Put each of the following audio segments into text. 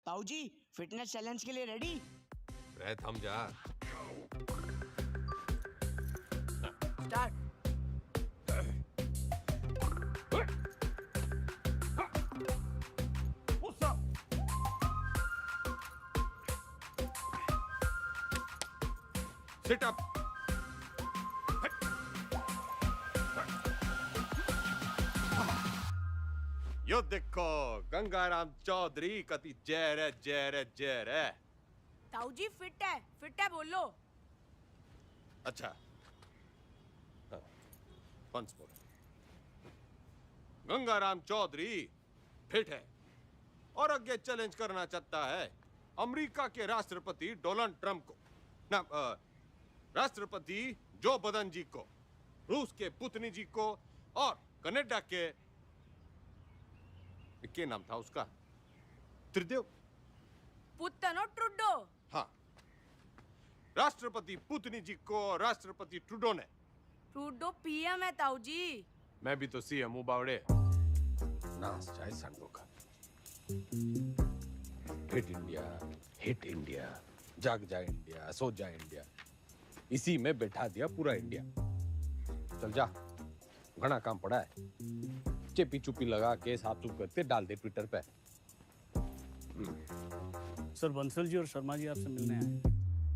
ताऊ जी fitness challenge के लिए रेडी? रह थम जा। स्टार्ट। Sit up. यो देखो गंगाराम चौधरी कति जहर है, जहर है, जहर है। ताऊ जी फिट है बोलो। अच्छा once more. Gangaram Chaudhary fit है और आगे चैलेंज करना चाहता है अमेरिका के राष्ट्रपति डोनाल्ड ट्रंप को, ना राष्ट्रपति जो बदन जी को, रूस के पुतिन जी को और कनाडा के क्या नाम था उसका, त्रिदेव पुतनो ट्रुडो। हाँ, राष्ट्रपति पुतिन जी को राष्ट्रपति ट्रूडो ने। ट्रुडो पीएम है ताऊ जी। मैं भी तो सीएम हूँ बावड़े। नाच जाए संडो का। हिट इंडिया, जाग जाए इंडिया, सो जाए इंडिया, इसी में बैठा दिया पूरा इंडिया। चल जा, घना काम पड़ा है। चेपी चुपी लगा के साफ सुफ करते डाल दे ट्विटर पे। सर बंसल जी और शर्मा जी आपसे मिलने आए।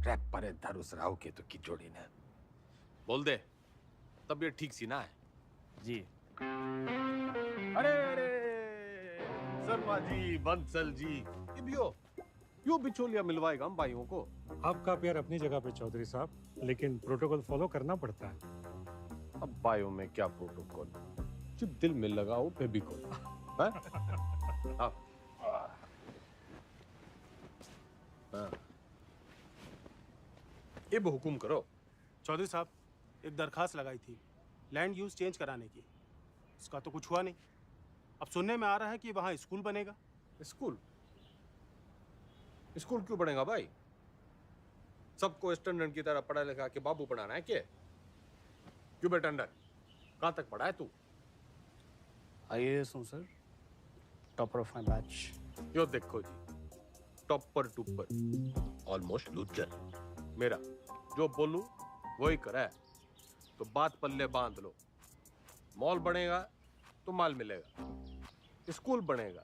रैप पर धरुस राव के तो की जोड़ी ने। बोल दे, तबीयत ठीक सी ना है? जी। अरे शर्मा जी, बंसल जी, ये भी हो, यो बिचौलिया मिलवाएगा हम भाइयों को। आपका प्यार अपनी जगह पे चौधरी साहब, लेकिन प्रोटोकॉल फॉलो करना पड़ता है। अब भाइयों में क्या प्रोटोकॉल, जब दिल में लगाओ फेविकोल। अब हुकुम करो। चौधरी साहब, एक दरखास्त लगाई थी लैंड यूज चेंज कराने की, इसका तो कुछ हुआ नहीं। अब सुनने में आ रहा है कि वहाँ स्कूल बनेगा। स्कूल? स्कूल क्यों बनेगा भाई? सबको स्टैंडर्ड की तरह पढ़ा लिखा के बाबू बनाना है क्या? क्यों बेटा अंडर, कहाँ तक पढ़ा है तू? IAS हूँ sir, topper of my batch. Yo देखो जी, टॉपर टूपर, ऑलमोस्ट लूजर। मेरा जो बोलूं वही करा है, तो बात पल्ले बांध लो। मॉल बनेगा तो माल मिलेगा, स्कूल बनेगा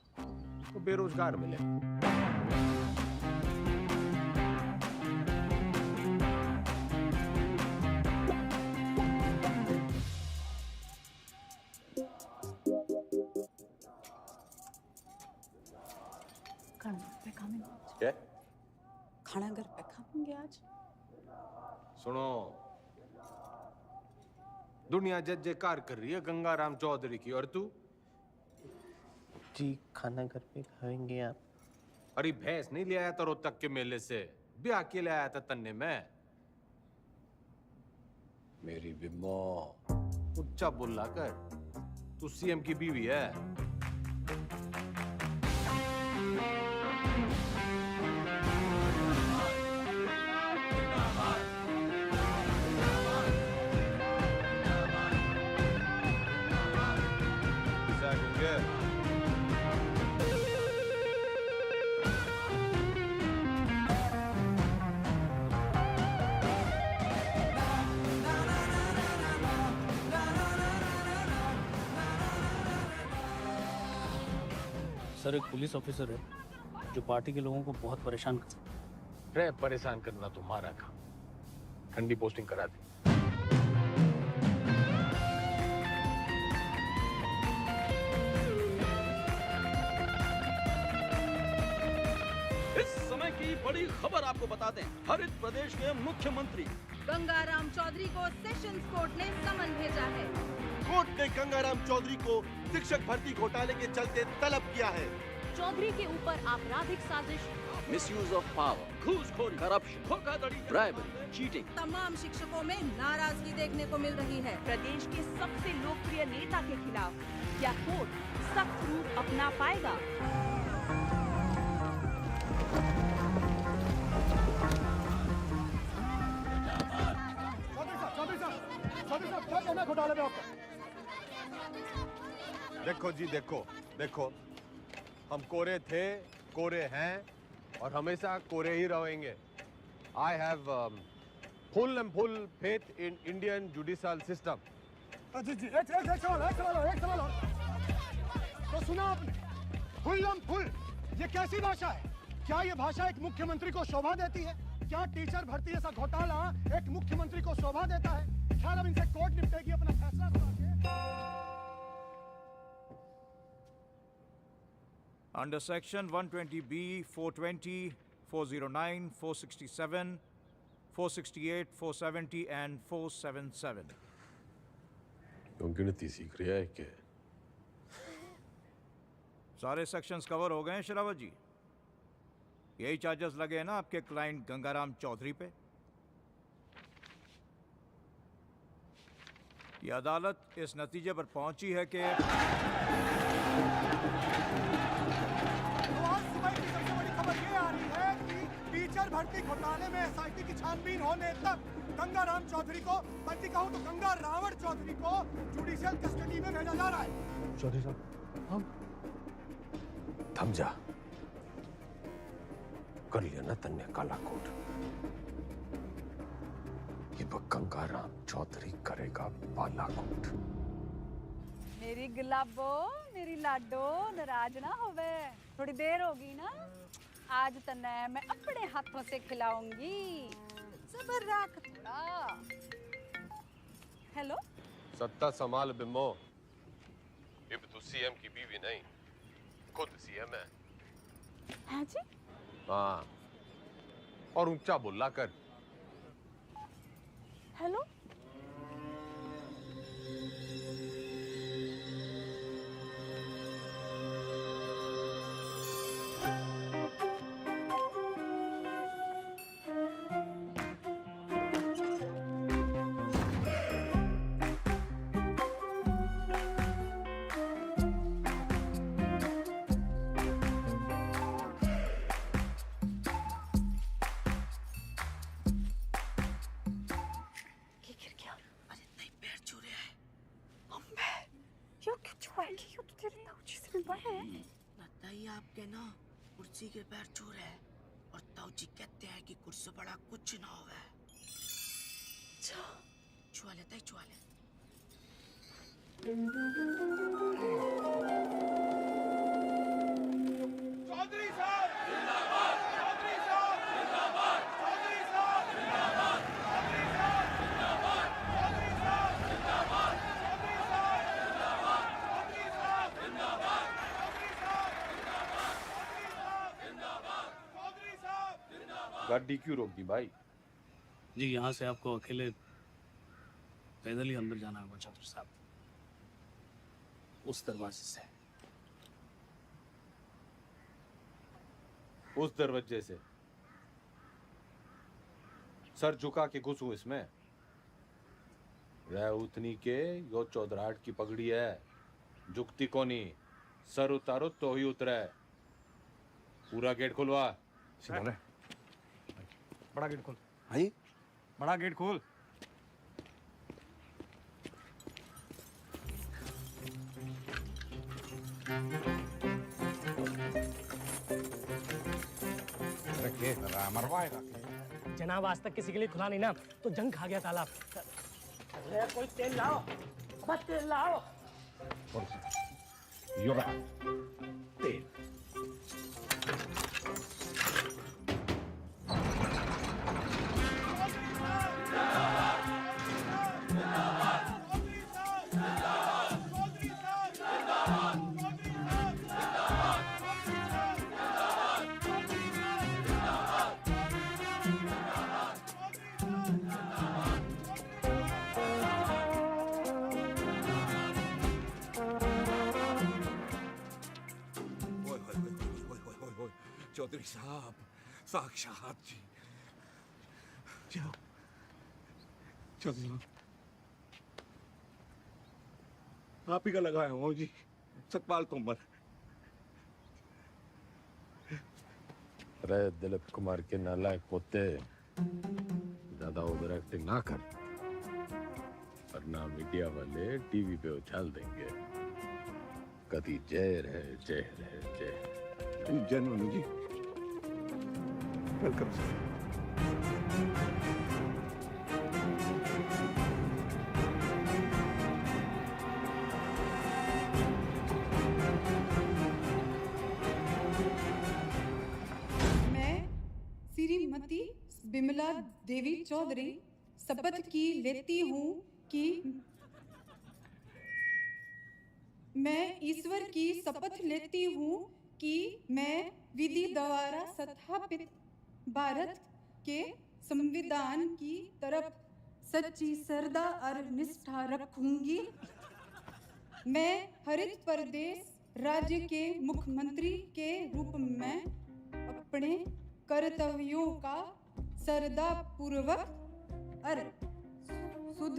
तो बेरोजगार मिलेगा। क्या? खाना घर पे खाएंगे आज। सुनो, दुनिया जय जयकार कर रही है गंगाराम चौधरी की, और तू? जी खाना घर पे खाएंगे आप। अरे भैंस नहीं ले आया था रोहतक के मेले से, ब्याह के ले आया था तन्ने में। मेरी बिम्मो, उच्चा बोला कर, तू सीएम की बीवी है। सर एक पुलिस ऑफिसर है जो पार्टी के लोगों को बहुत परेशान करता है। रे परेशान करना तुम्हारा काम, ठंडी पोस्टिंग करा दी। इस समय की बड़ी खबर आपको बता दें, हरित प्रदेश के मुख्यमंत्री गंगाराम चौधरी को सेशंस कोर्ट ने समन भेजा है। कोर्ट ने गंगाराम चौधरी को शिक्षक भर्ती घोटाले के चलते तलब किया है। चौधरी के ऊपर आपराधिक साजिश, मिसयूज ऑफ पावर, घूसखोरी, करप्शन, धोखाधड़ी, ब्राइबरी, चीटिंग। तमाम शिक्षकों में नाराजगी देखने को मिल रही है। प्रदेश के सबसे लोकप्रिय नेता के खिलाफ क्या कोर्ट सख्त रूप अपना पाएगा? क्या कहना घोटाले में आपका? देखो जी, देखो देखो, हम कोरे थे, कोरे हैं और हमेशा कोरे ही रहेंगे। I have full and full faith in Indian judicial system. जी जी एक सवाल और। तो सुना आपने, फुल ये कैसी भाषा है? क्या ये भाषा एक मुख्यमंत्री को शोभा देती है? क्या टीचर भर्ती जैसा घोटाला एक मुख्यमंत्री को शोभा देता है? ख्याल अब इनसे कोर्ट निपटेगी अपना फैसला सुना के। Under Section 120B, 420, 409, 467, 468, 470 and 477. क्यों गिनती सीख रहा है क्या? सारे सेक्शंस कवर हो गए हैं शरावत जी। यही चार्जेस लगे हैं ना आपके क्लाइंट गंगाराम चौधरी पे। ये अदालत इस नतीजे पर पहुंची है कि आज सुबह की सबसे बड़ी खबर ये आ रही है कि टीचर भर्ती घोटाले में एसआईटी की छानबीन होने तक गंगाराम चौधरी को, बल्कि कहूं तो गंगा रावण चौधरी को जुडिशियल कस्टडी में भेजा जा रहा है। चौधरी साहब, हम थम जा। कर लिया ना तन्ने काला कोट। ये गंगाराम चौधरी करेगा बालाकोट। मेरी गुलाबो, मेरी लाडो, नाराज ना होवे। थोड़ी देर होगी ना, आज तन्ने मैं अपने हाथों से खिलाऊंगी। सबर रख थोड़ा। हेलो, सत्ता संभाल बिम्बो। अब तू सीएम की बीवी नहीं, खुद सीएम है। हाँ जी? हाँ, और ऊंचा बोला कर। हेलो, बताइए आपके ना कुर्सी के पैर छू रहे हैं और ताऊजी कहते हैं कि कुर्सी बड़ा कुछ ना होवे। छुआ लेता है, छुआ ले। चौधरी साहब जिंदाबाद, चौधरी साहब जिंदाबाद, चौधरी साहब जिंदाबाद, चौधरी साहब जिंदाबाद, चौधरी साहब जिंदाबाद, चौधरी साहब जिंदाबाद, चौधरी साहब जिंदाबाद, चौधरी साहब जिंदाबाद, चौधरी साहब जिंदाबाद। गाड़ी क्यों रोक दी भाई? जी, यहाँ से आपको अकेले पैदल ही अंदर जाना होगा चौधरी साहब, उस दरवाजे से। उस दरवाजे से? सर झुका के घुसूं इसमें? रह उतनी के यो चौधराहट की पगड़ी है, झुकती कोनी। सर उतारो तो ही उतरे। पूरा गेट खुलवा। बड़ा गेट खोल। भाई बड़ा गेट खोल। जनाब आज तक किसी के लिए खुला नहीं ना, तो जंग खा गया तालाब। अरे कोई तेल लाओ, बस तेल लाओ। तेल। चौधरी साहब, साक्षात जी। चौधरी साहब, आप ही का लगाया हूँ जी, सतपाल तोमर। अरे दिलीप कुमार के नालायक पोते, ज्यादा ओवर एक्टिंग ना कर, वरना मीडिया वाले टीवी पे उछाल देंगे। कभी जय रहे, जय रहे, जय। जेन्युइन जी। Welcome sir. मैं श्रीमती बिमला देवी चौधरी शपथ की लेती हूँ कि मैं ईश्वर की शपथ लेती हूँ कि मैं विधि द्वारा स्थापित भारत के संविधान की तरफ सच्ची श्रद्धा और निष्ठा रखूंगी। मैं हरित प्रदेश राज्य के मुख्यमंत्री के रूप में अपने कर्तव्यों का श्रद्धा पूर्वक और शुद्ध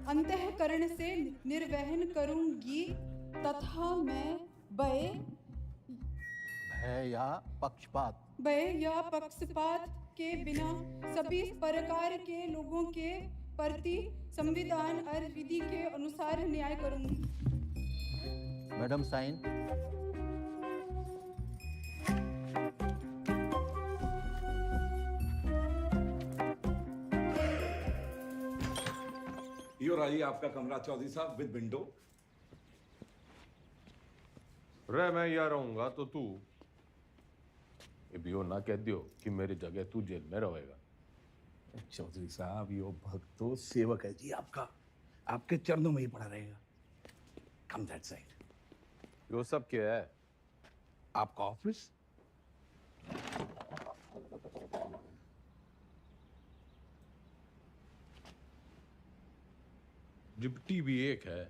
अंतःकरण से निर्वहन करूंगी तथा मैं भय या पक्षपात के बिना सभी प्रकार के लोगों के प्रति संविधान और विधि के अनुसार न्याय करूंगी। Madam sign. यो रही आपका कमरा चौधरी साहब विद विंडो। रे मैं यहाँ रहूंगा तो तू ये भी हो ना कह दियो कि मेरी जगह तू जेल में रहेगा। चौधरी साहब यो भक्त तो सेवक है जी आपका, आपके चरणों में ही पड़ा रहेगा। कम दैट साइड। यो सब क्या है? आपका ऑफिस। जब टीवी एक है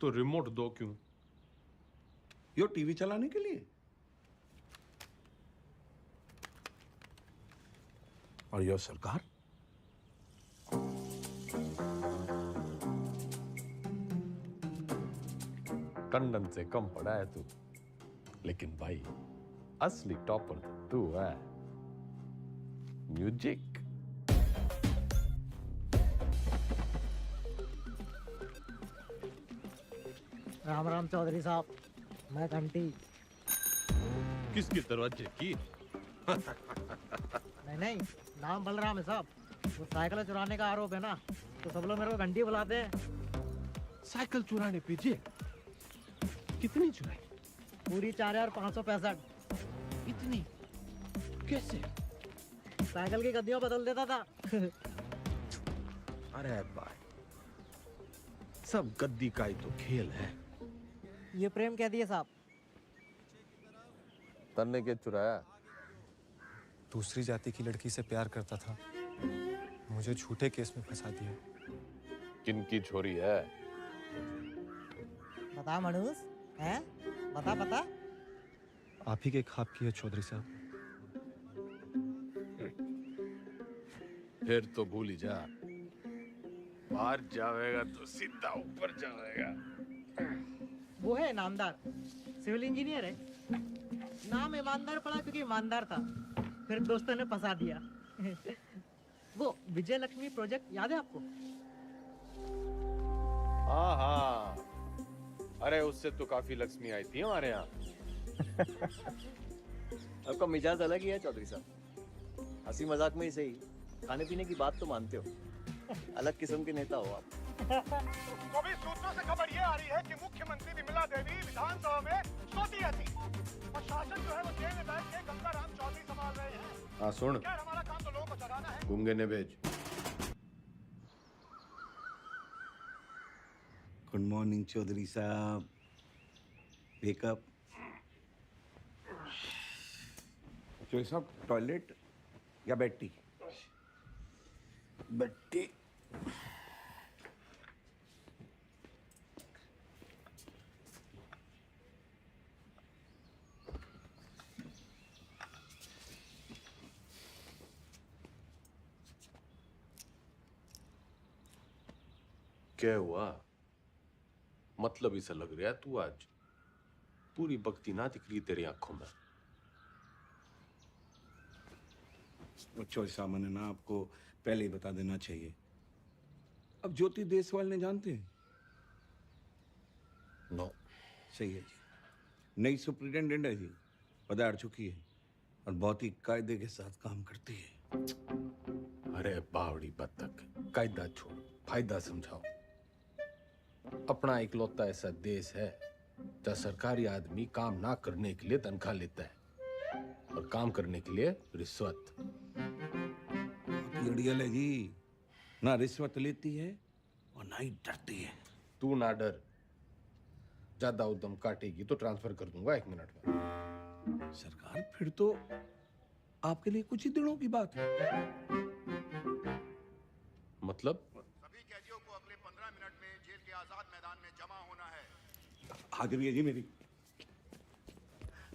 तो रिमोट दो क्यों? यो टीवी चलाने के लिए। और यो सरकार। टंडन से कम पड़ा है तू, लेकिन भाई असली टॉपर तू है। म्यूजिक। राम राम चौधरी साहब, मैं घंटी। किसके दरवाजे की? नहीं, नाम बलराम है साहब। वो साइकिल चुराने का आरोप है ना, तो सब लोग मेरे को घंटी बुलाते हैं। साइकिल चुराने पे जेल? कितनी चुराई? पूरी 4565। इतनी? कैसे? साइकिल की गद्दियों बदल देता था। अरे भाई, सब गद्दी का ही तो खेल है। ये प्रेम कह दिए साहब। तन्ने के चुराया? दूसरी जाति की लड़की से प्यार करता था, मुझे झूठे केस में फंसा दिया। किनकी छोरी है? बता मनुष, हैं? बता। आप ही के ख्वाब की है चौधरी साहब। फिर तो भूल ही जा। बाहर जाएगा तो सीधा ऊपर जाएगा। वो है नामदार, सिविल इंजीनियर है। नाम ईमानदार पड़ा क्योंकि ईमानदार था, फिर दोस्तों ने फंसा दिया। वो विजय लक्ष्मी प्रोजेक्ट याद है आपको? हाँ, अरे उससे तो काफी लक्ष्मी आई थी हमारे यहाँ। आपका मिजाज अलग ही है चौधरी साहब। हंसी मजाक में ही सही, खाने पीने की बात तो मानते हो। अलग किस्म के नेता हो आप। तो भी सूत्रों से खबर ये आ रही है कि मुख्यमंत्री विमला देवी विधानसभा में सोती रहती और शासन जो है वो जेल में बैठ के गंगाराम चौधरी संभाल रहे हैं। हाँ सुन, खैर हमारा काम तो लोगों को जगाना है। गूंगे ने भेज। गुड मॉर्निंग चौधरी साहब। वेकअप। चौधरी साहब टॉयलेट या बेड टी? Bed tea. क्या हुआ? मतलब इसे लग रहा है तू आज पूरी भक्ति ना दिख रही तेरी आंखों में। चौधरी साहब मैंने ना आपको पहले ही बता देना चाहिए। अब ज्योति देसवाल ने जानते हैं? नो। सही है जी। नई सुप्रिटेंडेंट है जी, पधार चुकी है और बहुत ही कायदे के साथ काम करती है। अरे बावड़ी बत्तख, कायदा छोड़, फायदा समझाओ। अपना इकलौता ऐसा देश है जहाँ सरकारी आदमी काम ना करने के लिए तनख्वाह लेता है और काम करने के लिए रिश्वत। अड़ियल है जी, ना रिश्वत लेती है और ना ही डरती है। तू ना डर, ज्यादा उद्यम काटेगी तो ट्रांसफर कर दूंगा 1 मिनट में। सरकार फिर तो आपके लिए कुछ ही दिनों की बात है। मतलब? सभी कैदियों को अगले 15 मिनट में जेल के आजाद मैदान में जमा होना है। हाजिरी है जी मेरी,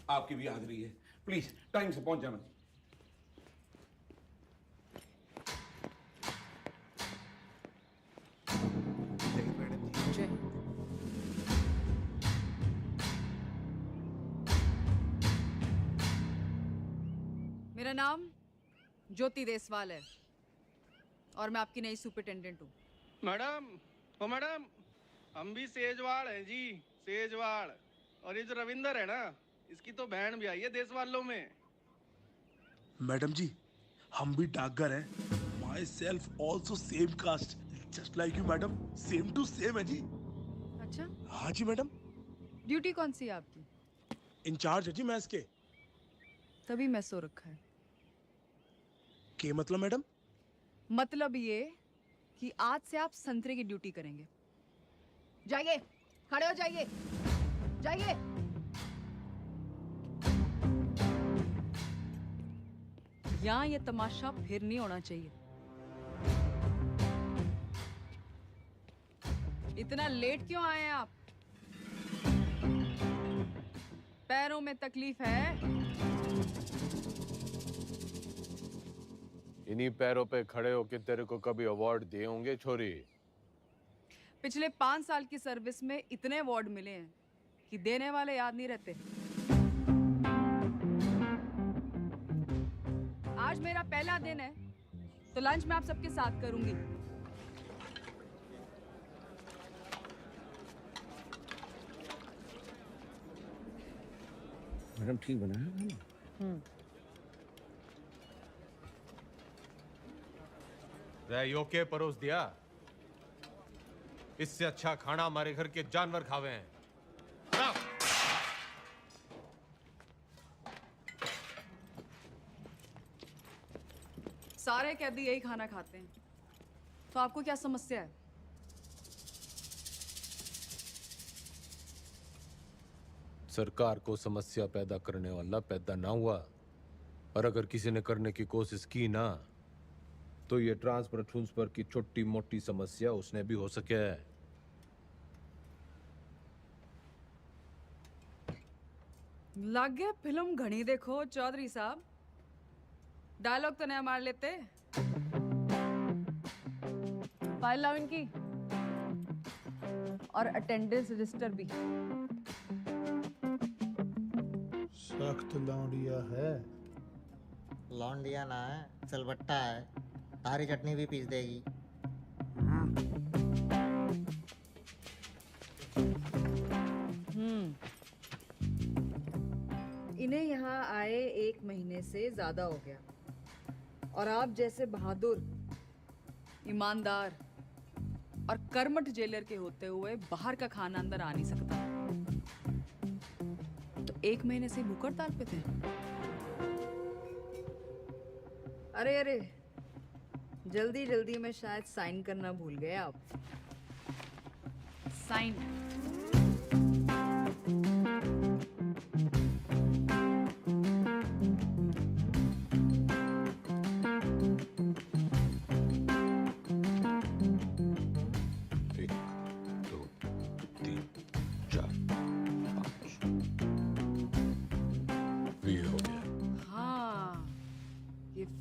आपकी भी हाजिरी है। प्लीज टाइम से पहुंच जाना। मेरा नाम ज्योति देसवाल है और मैं आपकी नई सुपरिटेंडेंट हूँ। मैडम, ओ मैडम, हम भी सेजवाड़ हैं जी, सेजवाड़। और ये जो रविंदर है ना, इसकी तो बहन भी आई है देश वालों में। मैडम जी, हम भी डाकघर हैं। Myself also same caste, just like you madam, same to same है जी। अच्छा? हाँ जी मैडम। ड्यूटी कौन सी है आपकी? इंचार्ज है जी मैस के। तभी मैं सो रखा है। के मतलब मैडम? मतलब ये कि आज से आप संतरे की ड्यूटी करेंगे। जाइए, खड़े हो जाइए, जाइए। यहाँ ये तमाशा फिर नहीं होना चाहिए। इतना लेट क्यों आए आप? पैरों में तकलीफ है? इन्हीं पैरों पे खड़े होके तेरे को कभी अवार्ड दिए होंगे छोरी? पिछले 5 साल की सर्विस में इतने अवार्ड मिले हैं कि देने वाले याद नहीं रहते। आज मेरा पहला दिन है तो लंच मैं आप सबके साथ करूंगी। मैडम ठीक बना है? रैयो के परोस दिया, इससे अच्छा खाना हमारे घर के जानवर खावे हैं। सारे कैदी यही खाना खाते हैं, तो आपको क्या समस्या है? सरकार को समस्या पैदा करने वाला पैदा ना हुआ, और अगर किसी ने करने की कोशिश की ना, तो ये ट्रांसफर की छोटी मोटी समस्या उसने भी हो सके है। लग गया फिल्म घनी देखो चौधरी साहब, डायलॉग तो नया मार लेते। फाइल लाओ इनकी, और अटेंडेंस रजिस्टर भी। सख्त लौंडिया है। लौंडिया ना है, सिलबट्टा है। तारी चटनी भी पीस देगी। इन्हें यहाँ आए 1 महीने से ज्यादा हो गया, और आप जैसे बहादुर, ईमानदार और कर्मठ जेलर के होते हुए बाहर का खाना अंदर आ नहीं सकता। तो 1 महीने से भूख हड़ताल पे थे। अरे अरे, जल्दी जल्दी में शायद साइन करना भूल गए आप। साइन।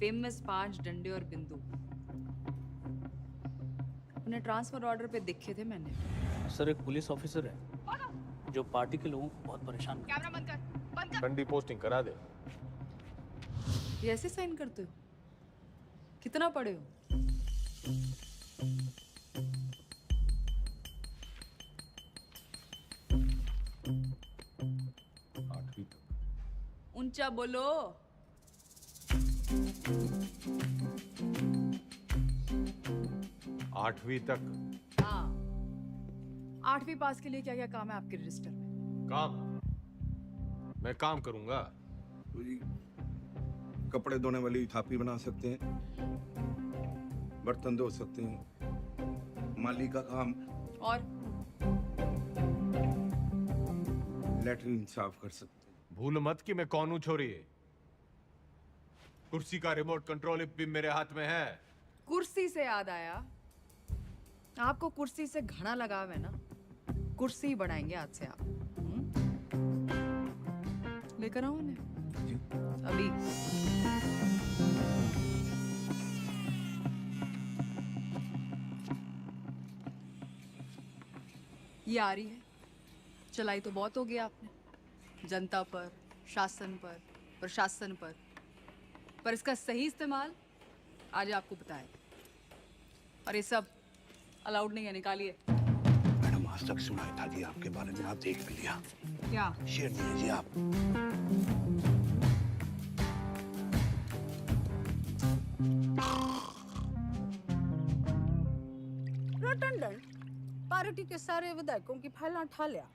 फेमस 5 डंडे और बिंदु अपने ट्रांसफर ऑर्डर पे देखे थे मैंने। सर, एक पुलिस ऑफिसर है जो पार्टी के लोगों को बहुत परेशान करता है। कैमरा बंद कर, बंद कर। ठंडी पोस्टिंग करा दे। ये ऐसे साइन करते हो? कितना पढ़े हो? ऊंचा बोलो। आठवीं तक। हाँ, 8वीं पास के लिए क्या क्या काम है आपके रजिस्टर में? काम? मैं काम करूंगा। तो जी कपड़े धोने वाली थापी बना सकते हैं, बर्तन धो सकते हैं, माली का काम, और लेटरिन साफ कर सकते हैं। भूल मत कि मैं कौन हूं छोरी। कुर्सी का रिमोट कंट्रोल भी मेरे हाथ में है। कुर्सी से याद आया, आपको कुर्सी से घना लगाव है ना, कुर्सी बढ़ाएंगे आज से आप। लेकर आओ उन्हें अभी। ये आ रही है, चलाई तो बहुत हो गया आपने जनता पर, शासन पर, प्रशासन पर इसका सही इस्तेमाल आज आपको बताए। और ये सब अलाउड नहीं है, निकालिए। मैडम आज तक सुनाई था जी आपके बारे में, आप देख भी लिया। क्या शेयर दिए जी आप। रटंडन पार्टी के सारे विधायकों की फाइलें उठा लिया,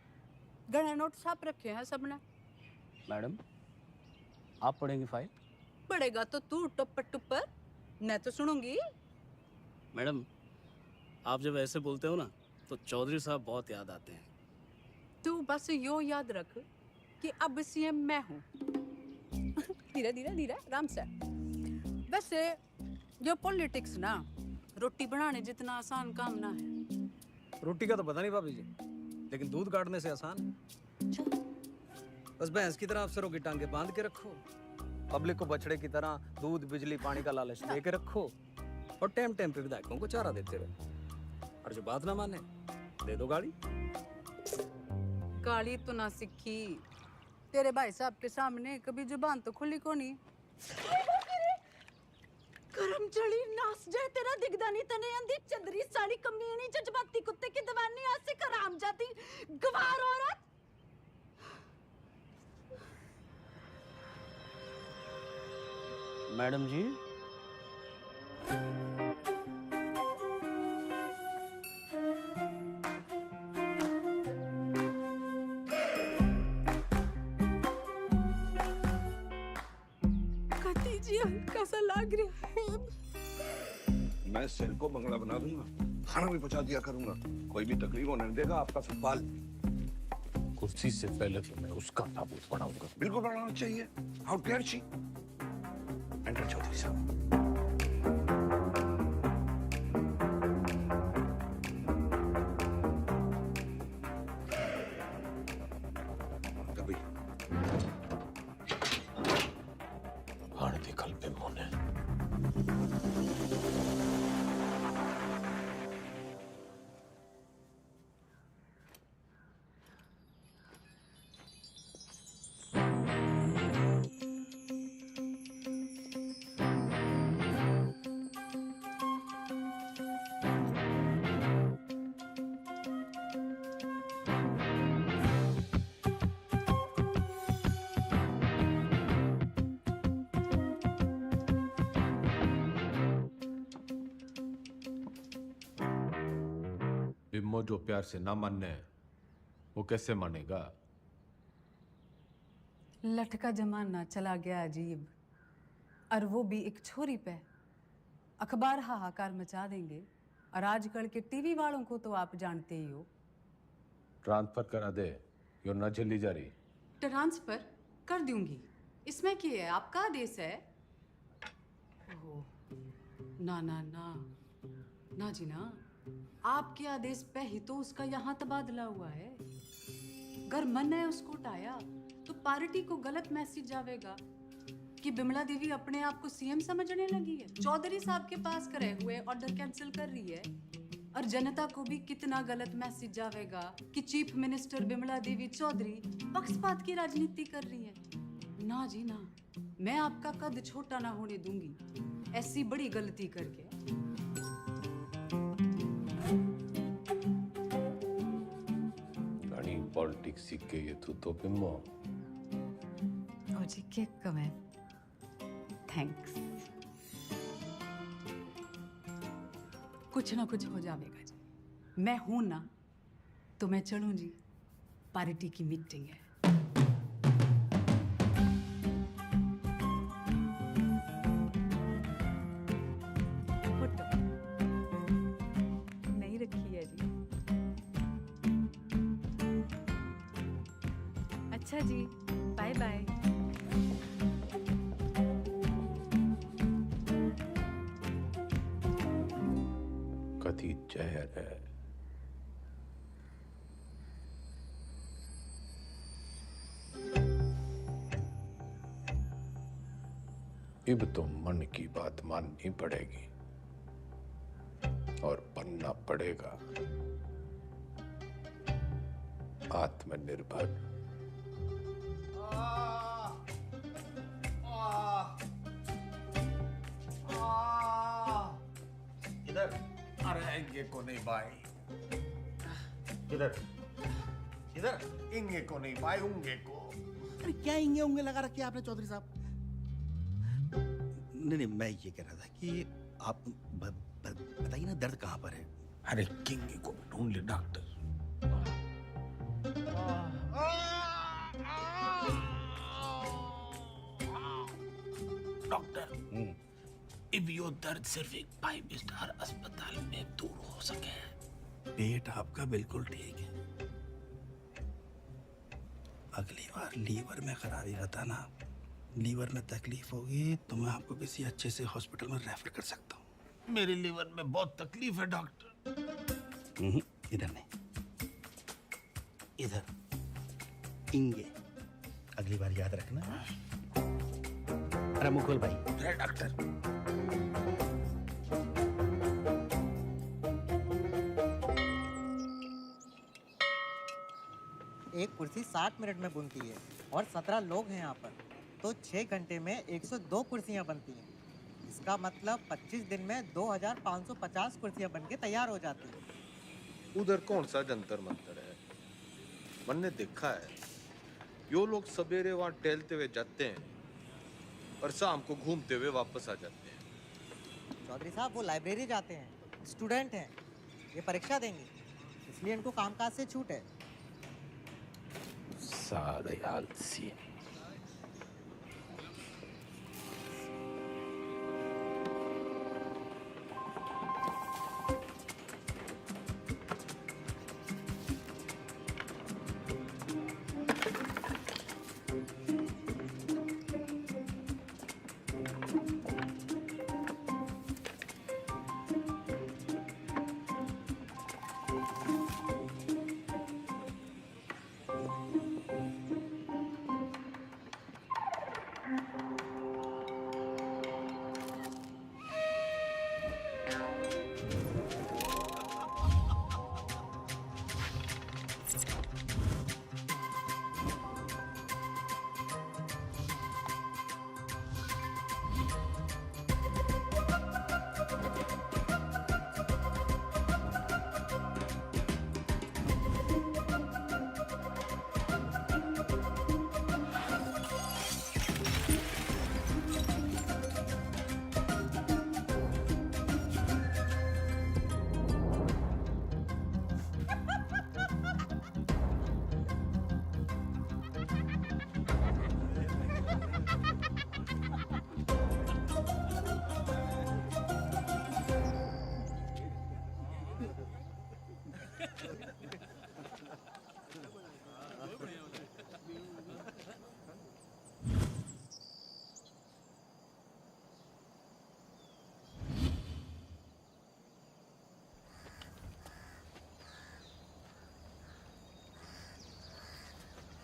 गणे नोट छाप रखे हैं सबने। मैडम आप पढ़ेंगी फाइल? पड़ेगा तो तू टुप्पर टुप्पर, मैं तो सुनूंगी। मैडम आप जब ऐसे बोलते हो ना तो चौधरी साहब बहुत याद आते हैं। तू बस यो याद रख कि अब सीएम मैं हूँ। धीरे धीरे धीरे आराम से। वैसे ये पॉलिटिक्स ना रोटी बनाने जितना आसान काम ना है। रोटी का तो पता नहीं भाभी जी, लेकिन दूध काटने से आसान है। बस भैंस की तरह अफसरों की टांगे बांध के रखो, पब्लिक को बछड़े की तरह दूध बिजली पानी का लालच दे के रखो, और टाइम टाइम पे विधायकों को चारा देते रहो। और जो बात ना माने दे दो गाड़ी। गाली तो ना सीखी, तेरे भाई साहब के सामने कभी जुबान तो खुली को नहीं। करम चढ़ी नास जाए तेरा दिगदानी तने अंधी चंदरी साड़ी कमीनी जज्बाती कुत्ते की दवानी आसे कराम जाती गवार औरत। मैडम जी कती जी हल्का सा लग रहा है। मैं सेल को बंगला बना दूंगा, खाना भी पहुंचा दिया करूंगा, कोई भी तकलीफ होने नहीं देगा आपका सवाल। कुर्सी से पहले तो मैं उसका ताबूत बनाऊंगा। बिल्कुल बनाना चाहिए। How dare she. Enter Chaudhary साहब। कभी हाण दिखल पे मोने। बिम्मो जो प्यार से ना मानने वो कैसे मानेगा? लटका जमाना चला गया अजीब, और वो भी एक छोरी पे। अखबार हाहाकार मचा देंगे, और आजकल के टीवी वालों को तो आप जानते ही हो। ट्रांसफर करा दे, यो न झेली जा रही। ट्रांसफर कर दूंगी, इसमें क्या है, आपका आदेश है। ओह, ना ना ना ना जी ना, आपके आदेश पे ही तो उसका यहाँ तबादला हुआ है। अगर मन है उसको उठाया तो पार्टी को गलत मैसेज जावेगा कि बिमला देवी अपने आप को सीएम समझने लगी है, चौधरी साहब के पास करे हुए ऑर्डर कैंसिल कर रही है। और जनता को भी कितना गलत मैसेज जावेगा कि चीफ मिनिस्टर बिमला देवी चौधरी पक्षपात की राजनीति कर रही है। ना जी ना, मैं आपका कद छोटा ना होने दूंगी ऐसी बड़ी गलती करके। पॉलिटिक्स सीख के ये तो बिम्मो। ताऊजी केक कमेंट थैंक्स कुछ ना कुछ हो जाएगा जी मैं हूं ना तो मैं चलूं जी पार्टी की मीटिंग है फोटो नहीं रखी है जी अच्छा जी बाय बाय कथी जहर है अब तो मन की बात माननी पड़ेगी और बनना पड़ेगा आत्मनिर्भर। इधर अरे इंगे को नहीं भाई इधर इधर इंगे को नहीं भाई उंगे को। अरे क्या इंगे उंगे लगा रखे आपने चौधरी साहब? नहीं मैं ये कह रहा था कि आप बताइए ना दर्द कहाँ पर है? अरे किंगे को ढूंढ ले डॉक्टर। डॉक्टर अब यो दर्द सिर्फ एक 5 स्टार अस्पताल में दूर हो सके। पेट आपका बिल्कुल ठीक है। अगली बार लीवर में खराबी बताना। लीवर में तकलीफ होगी तो मैं आपको किसी अच्छे से हॉस्पिटल में रेफर कर सकता हूँ। मेरे लीवर में बहुत तकलीफ है डॉक्टर। इधर नहीं इधर इंगे। अगली बार याद रखना। अरे मुकुल भाई डॉक्टर एक कुर्सी 60 मिनट में बनती है और 17 लोग हैं यहाँ पर तो 6 घंटे में 102 कुर्सियाँ बनती हैं। इसका मतलब 25 दिन में 2550 कुर्सियाँ बनके तैयार हो जाती हैं। उधर कौन सा जंतर मंतर है? मैंने देखा है यो लोग सवेरे वहां टहलते हुए जाते हैं और शाम को घूमते हुए वापस आ जाते हैं। चौधरी साहब वो लाइब्रेरी जाते हैं, स्टूडेंट हैं, ये परीक्षा देंगे इसलिए इनको कामकाज से छूट है। सारे आलसी।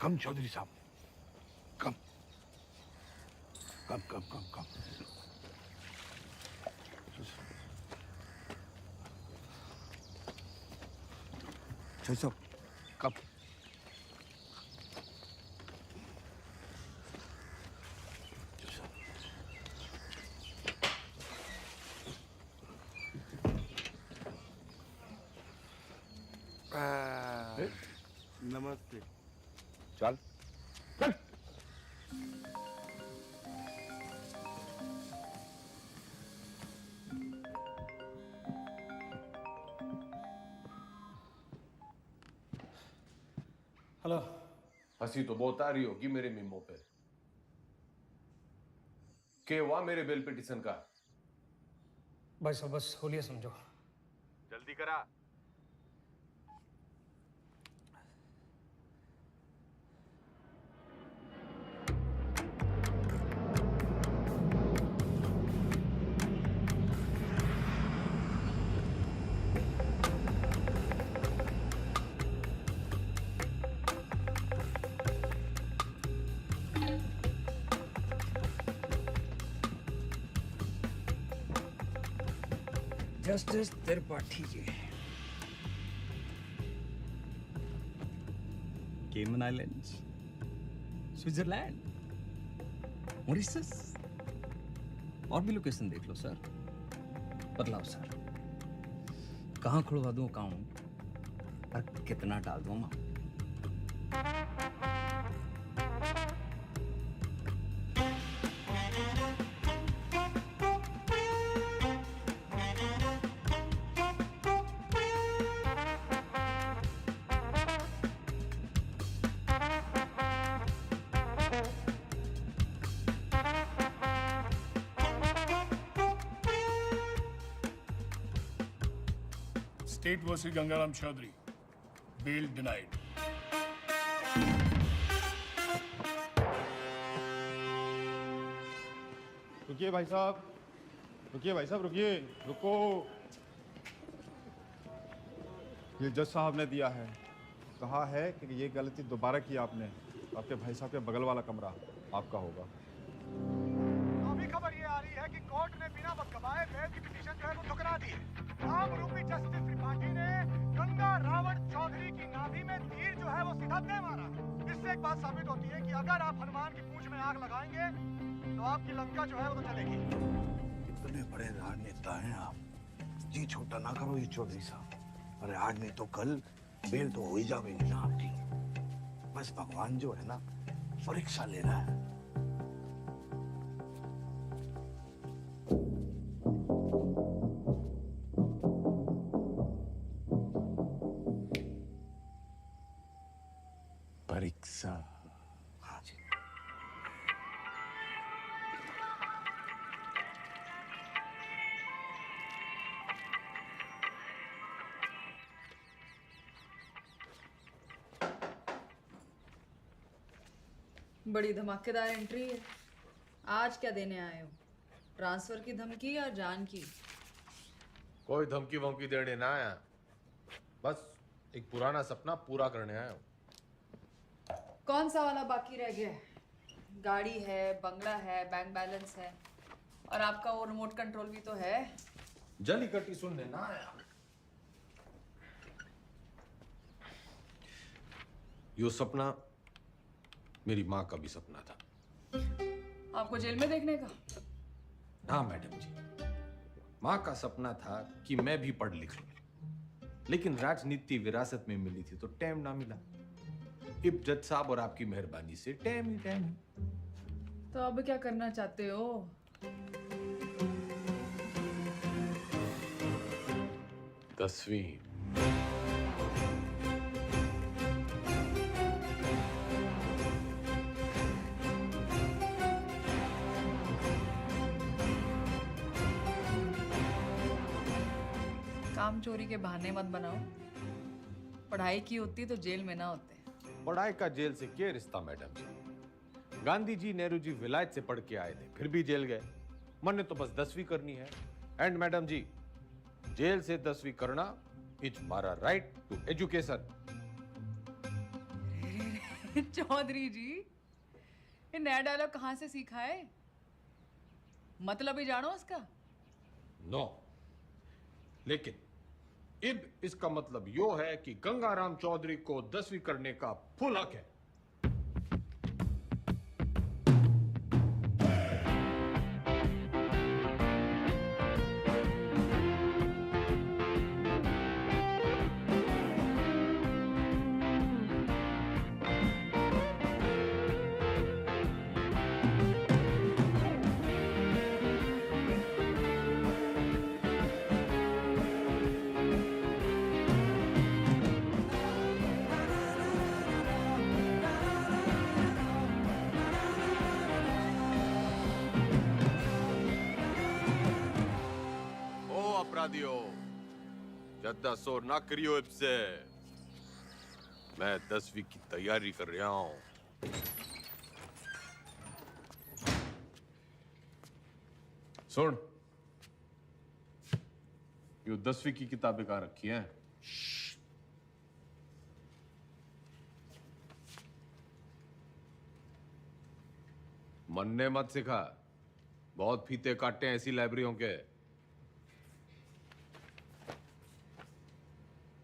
कम चौधरी साहब कम कम कम कम कम। चौधरी साहब कम। नमस्ते। चल चल हेलो। हंसी तो बहुत आ रही होगी मेरे मीमो पे। क्या हुआ मेरे बेल पिटीशन का? भाई साहब बस होलिया समझो। जल्दी करा। जस्टिस त्रिपाठी जी, केमन आइलैंड्स, स्विट्जरलैंड, मॉरिशस, और भी लोकेशन देख लो सर। बतलाओ सर, कहाँ खुलवा दूँ अकाउंट और कितना डाल दूँ amount? State versus Gangaram Chaudhary. Bail denied. रुकिए भाई साहब, रुकिए भाई साहब, रुकिए, रुको। ये जज साहब ने दिया है, कहा है कि ये गलती दोबारा की आपने, आपके भाई साहब के बगल वाला कमरा आपका होगा। अभी खबर ये आ रही है कि कोर्ट ने बिना वक्त गवाए बेल की पिटीशन जो है वो ठुकरा दी है। आम रूपी जस्टिस त्रिपाठी ने गंगा रावण चौधरी की नाभि में तीर जो है वो सीधा दे मारा। इससे एक बात साबित होती है कि अगर आप हनुमान की पूंछ में आग लगाएंगे तो आपकी लंका जो है वो तो चलेगी। इतने बड़े राजनेता हैं आप, जी छोटा ना करो ये चौधरी साहब। अरे आज नहीं तो कल बेल तो हो ही जाएगी ना आपकी। बस भगवान जो है ना परीक्षा ले रहा है। परीक्षा। हाँ जी। बड़ी धमाकेदार एंट्री है। आज क्या देने आए हो? ट्रांसफर की धमकी या जान की? कोई धमकी वमकी देने ना आया, बस एक पुराना सपना पूरा करने आया हूँ। कौन सा वाला बाकी रह गया है? गाड़ी है, बंगला है, बैंक बैलेंस है, और आपका वो रिमोट कंट्रोल भी तो है। जली कटी सुनने ना आया। यो सपना मेरी माँ का भी सपना था। आपको जेल में देखने का? हाँ मैडम जी, माँ का सपना था कि मैं भी पढ़ लिख लूं, लेकिन राजनीति विरासत में मिली थी तो टाइम ना मिला। इब जज साहब और आपकी मेहरबानी से टाइम ही टाइम। तो अब क्या करना चाहते हो? दसवीं। काम चोरी के बहाने मत बनाओ। पढ़ाई की होती तो जेल में ना होते। पढ़ाई का जेल से क्या रिश्ता मैडम जी? गांधी जी, नेहरू जी विलायत से पढ़ के आए थे, फिर भी जेल गए। मैंने तो बस 10वीं करनी है। एंड मैडम जी, जेल से 10वीं करना इज मारा राइट टू एजुकेशन। चौधरी जी, ये नया डायलॉग कहाँ से सीखा है? मतलब ही जानो उसका? नो, लेकिन इब इसका मतलब यो है कि गंगाराम चौधरी को 10वीं करने का फुल हक है। दियो। ज्यादा शोर ना करियो इससे। मैं 10वीं की तैयारी कर रहा हूँ। सुन, यो 10वीं की किताबें कहाँ रखी हैं? मन्ने मत सिखा, बहुत फीते काटे हैं ऐसी लाइब्रेरियों के।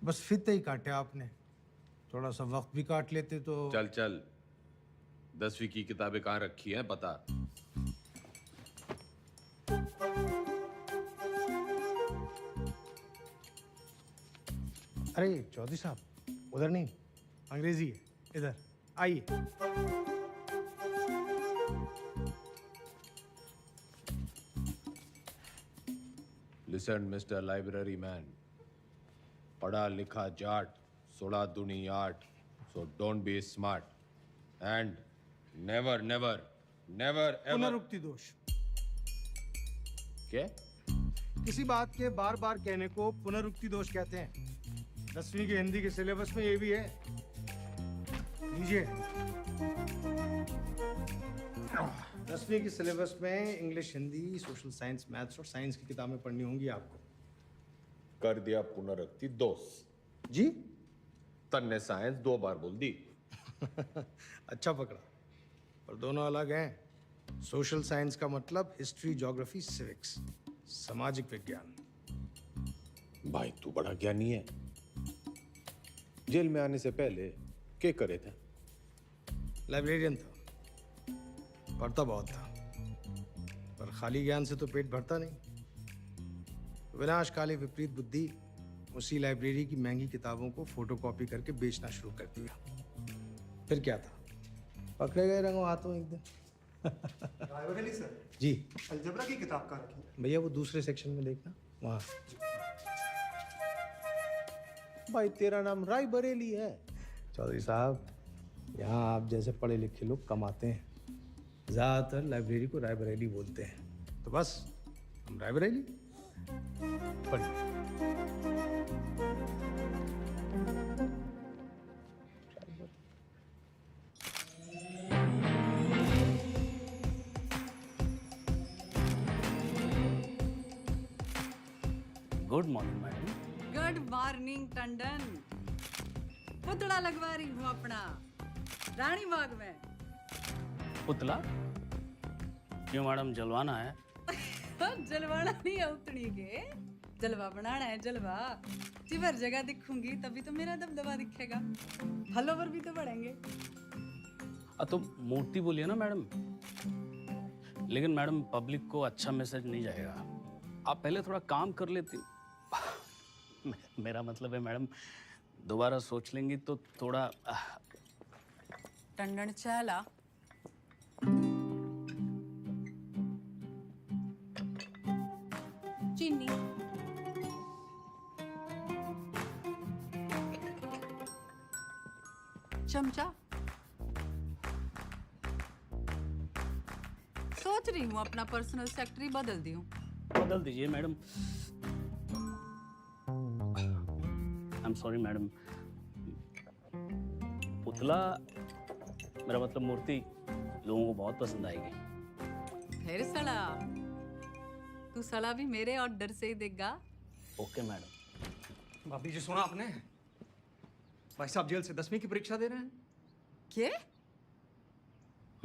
बस फीते ही काटे आपने, थोड़ा सा वक्त भी काट लेते तो। चल चल, 10वीं की किताबें कहाँ रखी हैं बता। अरे चौधरी साहब, उधर नहीं, अंग्रेजी है, इधर आइए। लिसन मिस्टर लाइब्रेरी मैन, पढ़ा लिखा जाट, 16 दूनी 8, so don't be smart and never ever पुनरुक्ति दोष। क्या? किसी बात के बार बार कहने को पुनरुक्ति दोष कहते हैं। 10वीं के हिंदी के सिलेबस में ये भी है, लीजिए। 10वीं के सिलेबस में English, Hindi, social science, maths और साइंस की किताबें पढ़नी होंगी आपको। कर दिया पुनरुक्ति दोष जी। तन्ने साइंस 2 बार बोल दी। अच्छा पकड़ा, पर दोनों अलग हैं। सोशल साइंस का मतलब हिस्ट्री, ज्योग्राफी, सिविक्स, सामाजिक विज्ञान। भाई तू बड़ा ज्ञानी है। जेल में आने से पहले क्या करे थे? लाइब्रेरियन था, पढ़ता बहुत था, पर खाली ज्ञान से तो पेट भरता नहीं। विनाशकाली विपरीत बुद्धि उसी लाइब्रेरी की महंगी किताबों को फोटोकॉपी करके बेचना शुरू कर दिया। फिर क्या था, पकड़े गए रंगों हाथों एक दिन। रायबरेली सर जी। अलजबरा की किताब कहाँ रखी है? भैया वो दूसरे सेक्शन में देखना, वहाँ। भाई तेरा नाम राय बरेली है? चौधरी साहब, यहाँ आप जैसे पढ़े लिखे लोग कम आते हैं। ज़्यादातर लाइब्रेरी को रायबरेली बोलते हैं, तो बस हम रायबरेली। पढ़िए। Good morning madam. Good morning Tandon. पुतला लगवा रही हूँ अपना रानी बाग में। पुतला क्यों मैडम, जलवाना है? जलवाना नहीं है उतनी के, जलवा बनाना है जलवा। जिधर जगह दिखूंगी तभी तो मेरा दबदबा दिखेगा, फॉलोवर भी तो बढ़ेंगे। तो मूर्ति बोलिए ना मैडम। लेकिन मैडम पब्लिक को अच्छा मैसेज नहीं जाएगा। आप पहले थोड़ा काम कर लेती। मेरा मतलब है मैडम, दोबारा सोच लेंगी तो थोड़ा। टंडन चला। चीनी। चमचा। सोच रही हूँ अपना पर्सनल सेक्रेटरी बदल दूं। बदल दीजिए madam. I am sorry madam. पुतला, मेरा मतलब मूर्ति, लोगों को बहुत पसंद आएगी। फिर सड़ा, तू सड़ा भी मेरे ऑर्डर से ही देगा। Okay madam. भाभी जी सुना आपने? भाई साहब जेल से 10वीं की परीक्षा दे रहे हैं। क्या?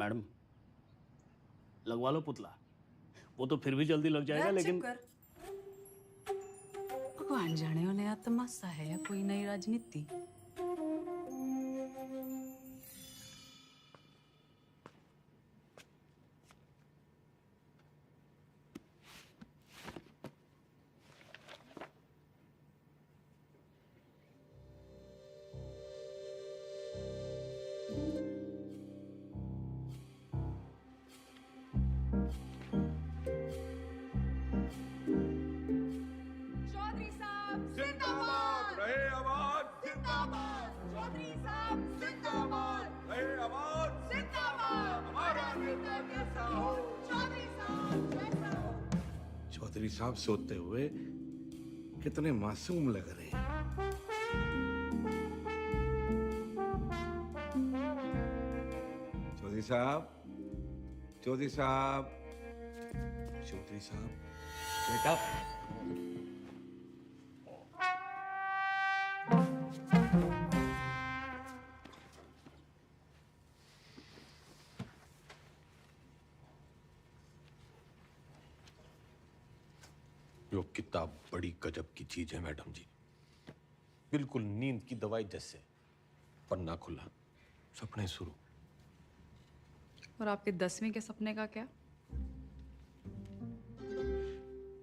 मैडम लगवा लो पुतला, वो तो फिर भी जल्दी लग जाएगा। लेकिन भगवान जाने हो नया तमाशा है या कोई नई राजनीति। चौधरी साहब सोते हुए कितने मासूम लग रहे हैं। चौधरी साहब, चौधरी साहब, चौधरी साहब, बेटा। यो किताब बड़ी गजब की चीज है मैडम जी, बिल्कुल नींद की दवाई जैसे। पन्ना खुला, सपने शुरू। और आपके 10वीं के सपने का क्या?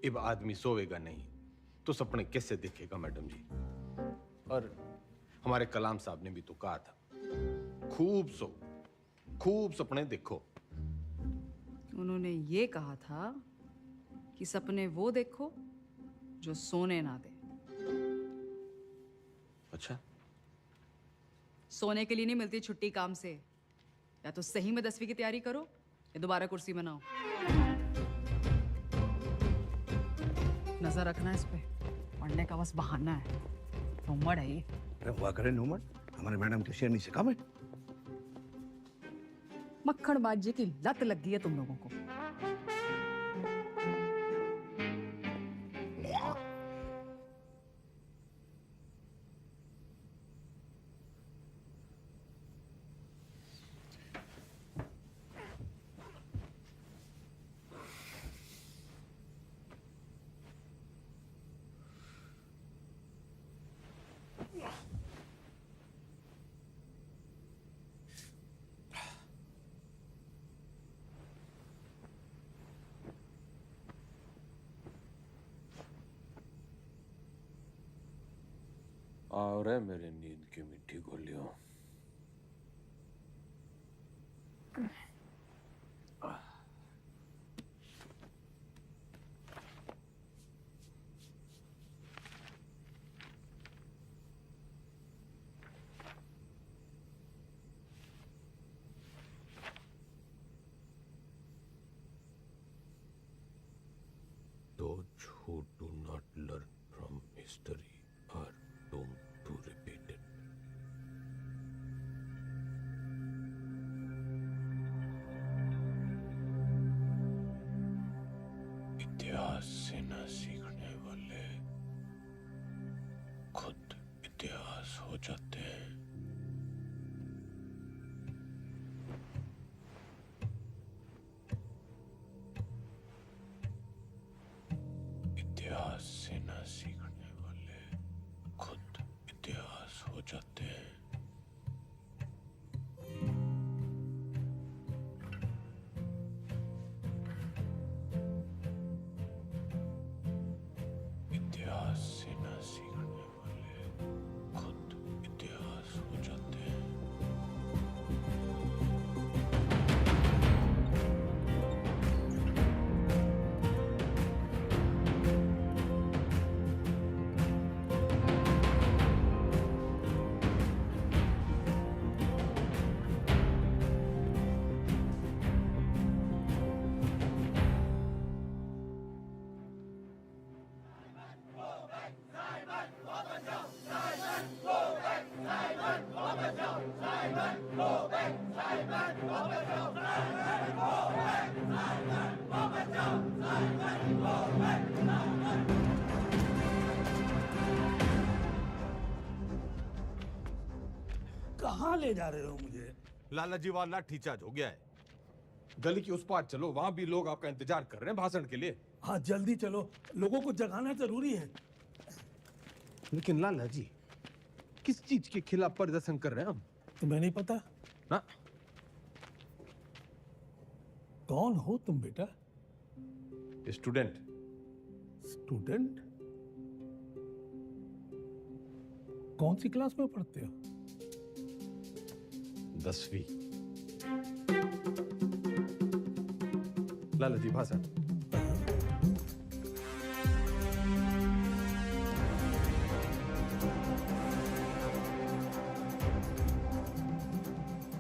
अब आदमी सोएगा नहीं तो सपने कैसे देखेगा मैडम जी? और हमारे कलाम साहब ने भी तो कहा था, खूब सो, खूब सपने देखो। उन्होंने ये कहा था कि सपने वो देखो जो सोने ना दे। अच्छा, सोने के लिए नहीं मिलती छुट्टी काम से। या तो सही में 10वीं की तैयारी करो या दोबारा कुर्सी बनाओ। नजर रखना इस पे, पढ़ने का बस बहाना है। नूमड़ है ये। अरे हुआ करे नूमड़, हमारे मैडम के शेरनी से कम है। मक्खनबाजी की लत लग गई है तुम लोगों को। और है मेरे नींद की मिट्टी गोलियों। Those who do not learn from history are doomed to repeat it. इतिहास से न सीखने वाले खुद इतिहास हो जाते हैं। इतिहास से न सीखने वाले खुद इतिहास हो जाते हैं। इतिहास से न सीखने वाले खुद इतिहास हो जाते हैं। कहाँ ले जा रहे हो मुझे? लाला जी वाला लाठी चार्ज हो गया है। गली की उस पार चलो, वहां भी लोग आपका इंतजार कर रहे हैं भाषण के लिए। हाँ जल्दी चलो, लोगों को जगाना जरूरी है। लेकिन लाला जी, किस चीज के खिलाफ प्रदर्शन कर रहे हैं हम? तुम्हें नहीं पता ना? कौन हो तुम बेटा? स्टूडेंट। स्टूडेंट? कौन सी क्लास में पढ़ते हो? 10वीं। लाला जी भाषण।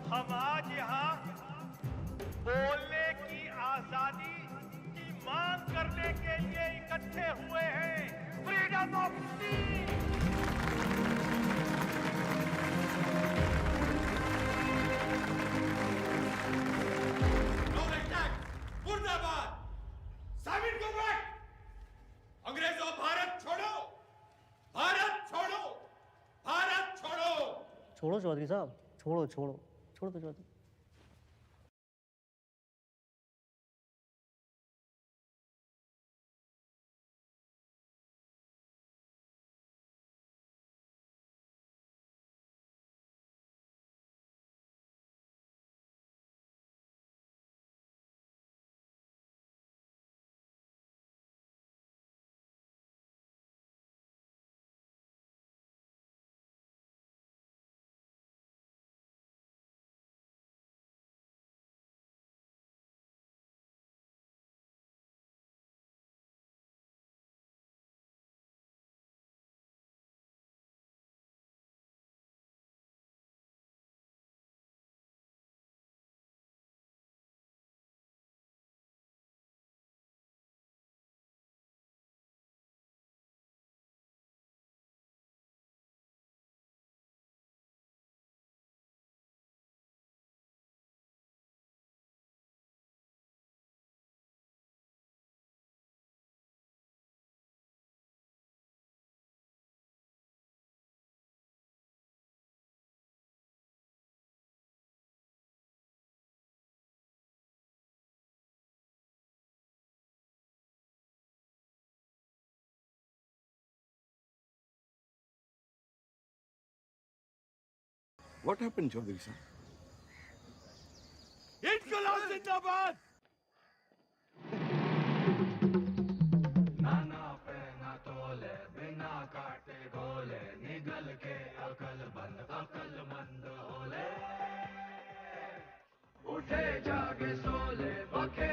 हम आज यहाँ बोलने की आजादी की मांग करने के लिए इकट्ठे हुए हैं। फ्रीडम मुर्दाबाद। साबिर को बैठ। अंग्रेजों भारत छोड़ो, भारत छोड़ो, भारत छोड़ो। छोड़ो चौधरी साहब, छोड़ो छोड़ो छोड़ो तो Chaudhary. What happened, Chaudhary sir? इनकलाब जिंदाबाद। नाना पे ना तोले, बिना काटे गोले, निगल के अकलमंद होले। उठे जागे सोले, बखे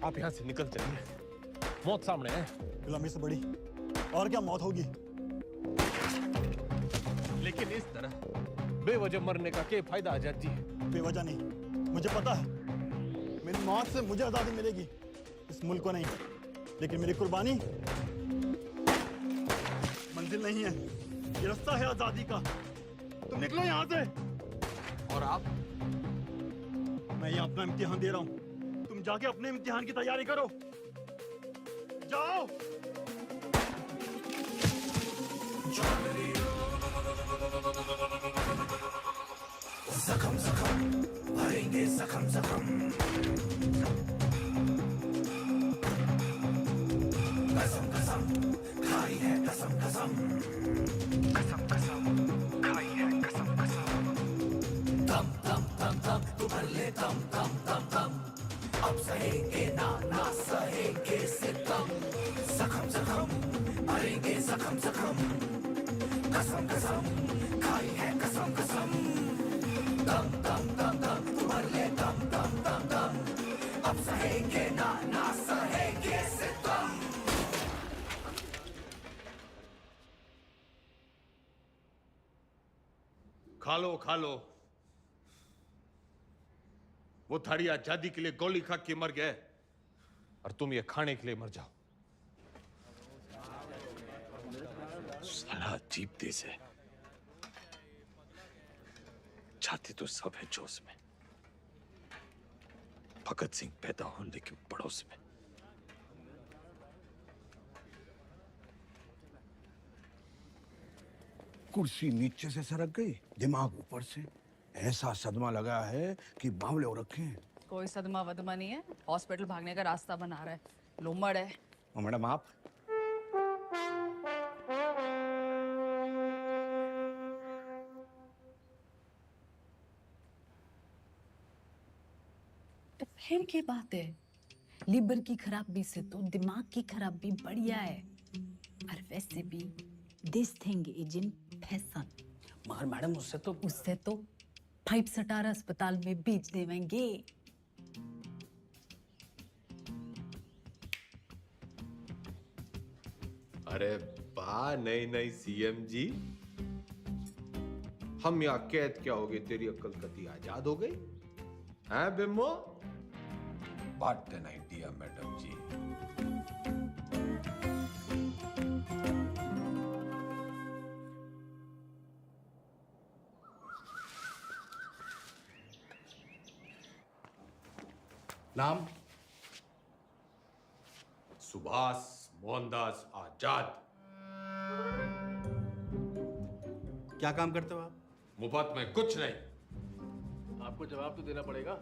आप यहाँ से निकल चलिए, मौत सामने है। गुलामी से बड़ी और क्या मौत होगी? लेकिन इस तरह बेवजह मरने का क्या फायदा आजाद जी? बेवजह नहीं, मुझे पता है मेरी मौत से मुझे आजादी मिलेगी, इस मुल्क को नहीं। लेकिन मेरी कुर्बानी मंजिल नहीं है, ये रास्ता है आजादी का। तुम निकलो यहाँ से। और आप? मैं यहाँ अपना इम्तिहान दे रहा हूँ, तुम जाके अपने इम्तिहान की तैयारी करो। जाओ। जख्म जख्म भरेंगे, जख्म जख्म। कसम कसम खाई है, कसम कसम। कसम कसम खाई है, कसम कसम। दम दम दम दम तू भर ले, दम दम दम दम। अब सहेंगे ना ना सहेंगे सितम। जख्म जख्म भरेंगे, जख्म जख्म। कसम कसम खाई है, कसम कसम। दम दम दम दम तू भर ले, दम दम दम दम। अब सहेंगे ना ना सहेंगे सितम। खा लो खा लो। वो थाड़ी आजादी के लिए गोली खा के मर गए और तुम ये खाने के लिए मर जाओ। साला अजीब देश है, जाति तो सब है जोश में। भगत सिंह पैदा हो लेकिन पड़ोस में। कुर्सी नीचे से सरक गई, दिमाग ऊपर से। ऐसा सदमा लगा है कि बावले हो रखे हैं। कोई सदमा वदमा नहीं है, हॉस्पिटल भागने का रास्ता बना रहा है, लोमड़ है। और मैडम आप? तो फिर क्या बात है? लीवर की खराबी से तो दिमाग की खराबी बढ़िया है। और वैसे भी this thing is in fashion. मगर मैडम उससे तो 5 स्टार अस्पताल में बेच देवेंगे। अरे वाह, नई नई सीएम जी। हम यहाँ कैद क्या हो गए, तेरी अक्ल कती आजाद हो गई हैं बिम्बो? व्हाट एन आइडिया मैडम जी। नाम? सुभाष मोहनदास आजाद। क्या काम करते हो आप? मुफ्त में कुछ नहीं। आपको जवाब तो देना पड़ेगा।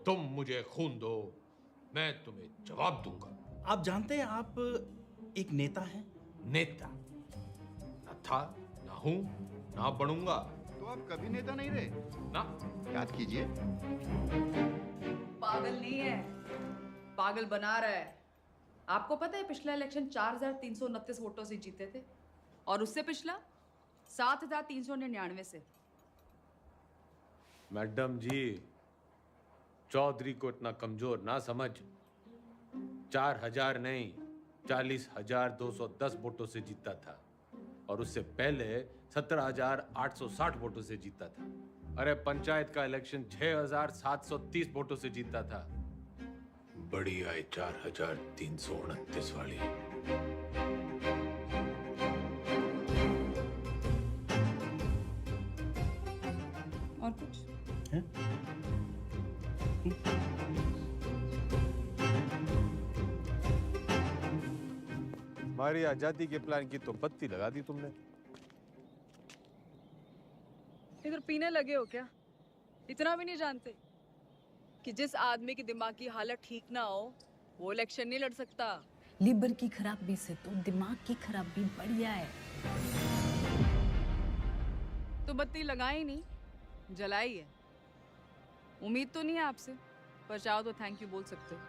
तुम मुझे खून दो, मैं तुम्हें जवाब दूंगा। आप जानते हैं आप एक नेता हैं? नेता न था, ना हूं, ना बनूंगा। तो आप कभी नेता नहीं रहे ना? याद कीजिए। पागल नहीं है, पागल बना रहा है। आपको पता है पिछला इलेक्शन 4,329 वोटों से जीते थे और उससे पिछला 7,399 से। मैडम जी, चौधरी को इतना कमजोर ना समझ। 4,000 नहीं, 40,210 वोटों से जीता था और उससे पहले 17,860 वोटों से जीता था। अरे पंचायत का इलेक्शन 6,730 वोटों से जीता था। बड़ी आई 4,329 वाली। और कुछ? हमारी आजादी के प्लान की तो बत्ती लगा दी तुमने। इधर पीने लगे हो क्या? इतना भी नहीं जानते कि जिस आदमी की दिमाग की हालत ठीक ना हो वो इलेक्शन नहीं लड़ सकता। लीवर की खराबी से तो दिमाग की खराबी बढ़िया है। तो बत्ती लगाई नहीं, जलाई है। उम्मीद तो नहीं है आपसे, पर चाहो तो थैंक यू बोल सकते हो।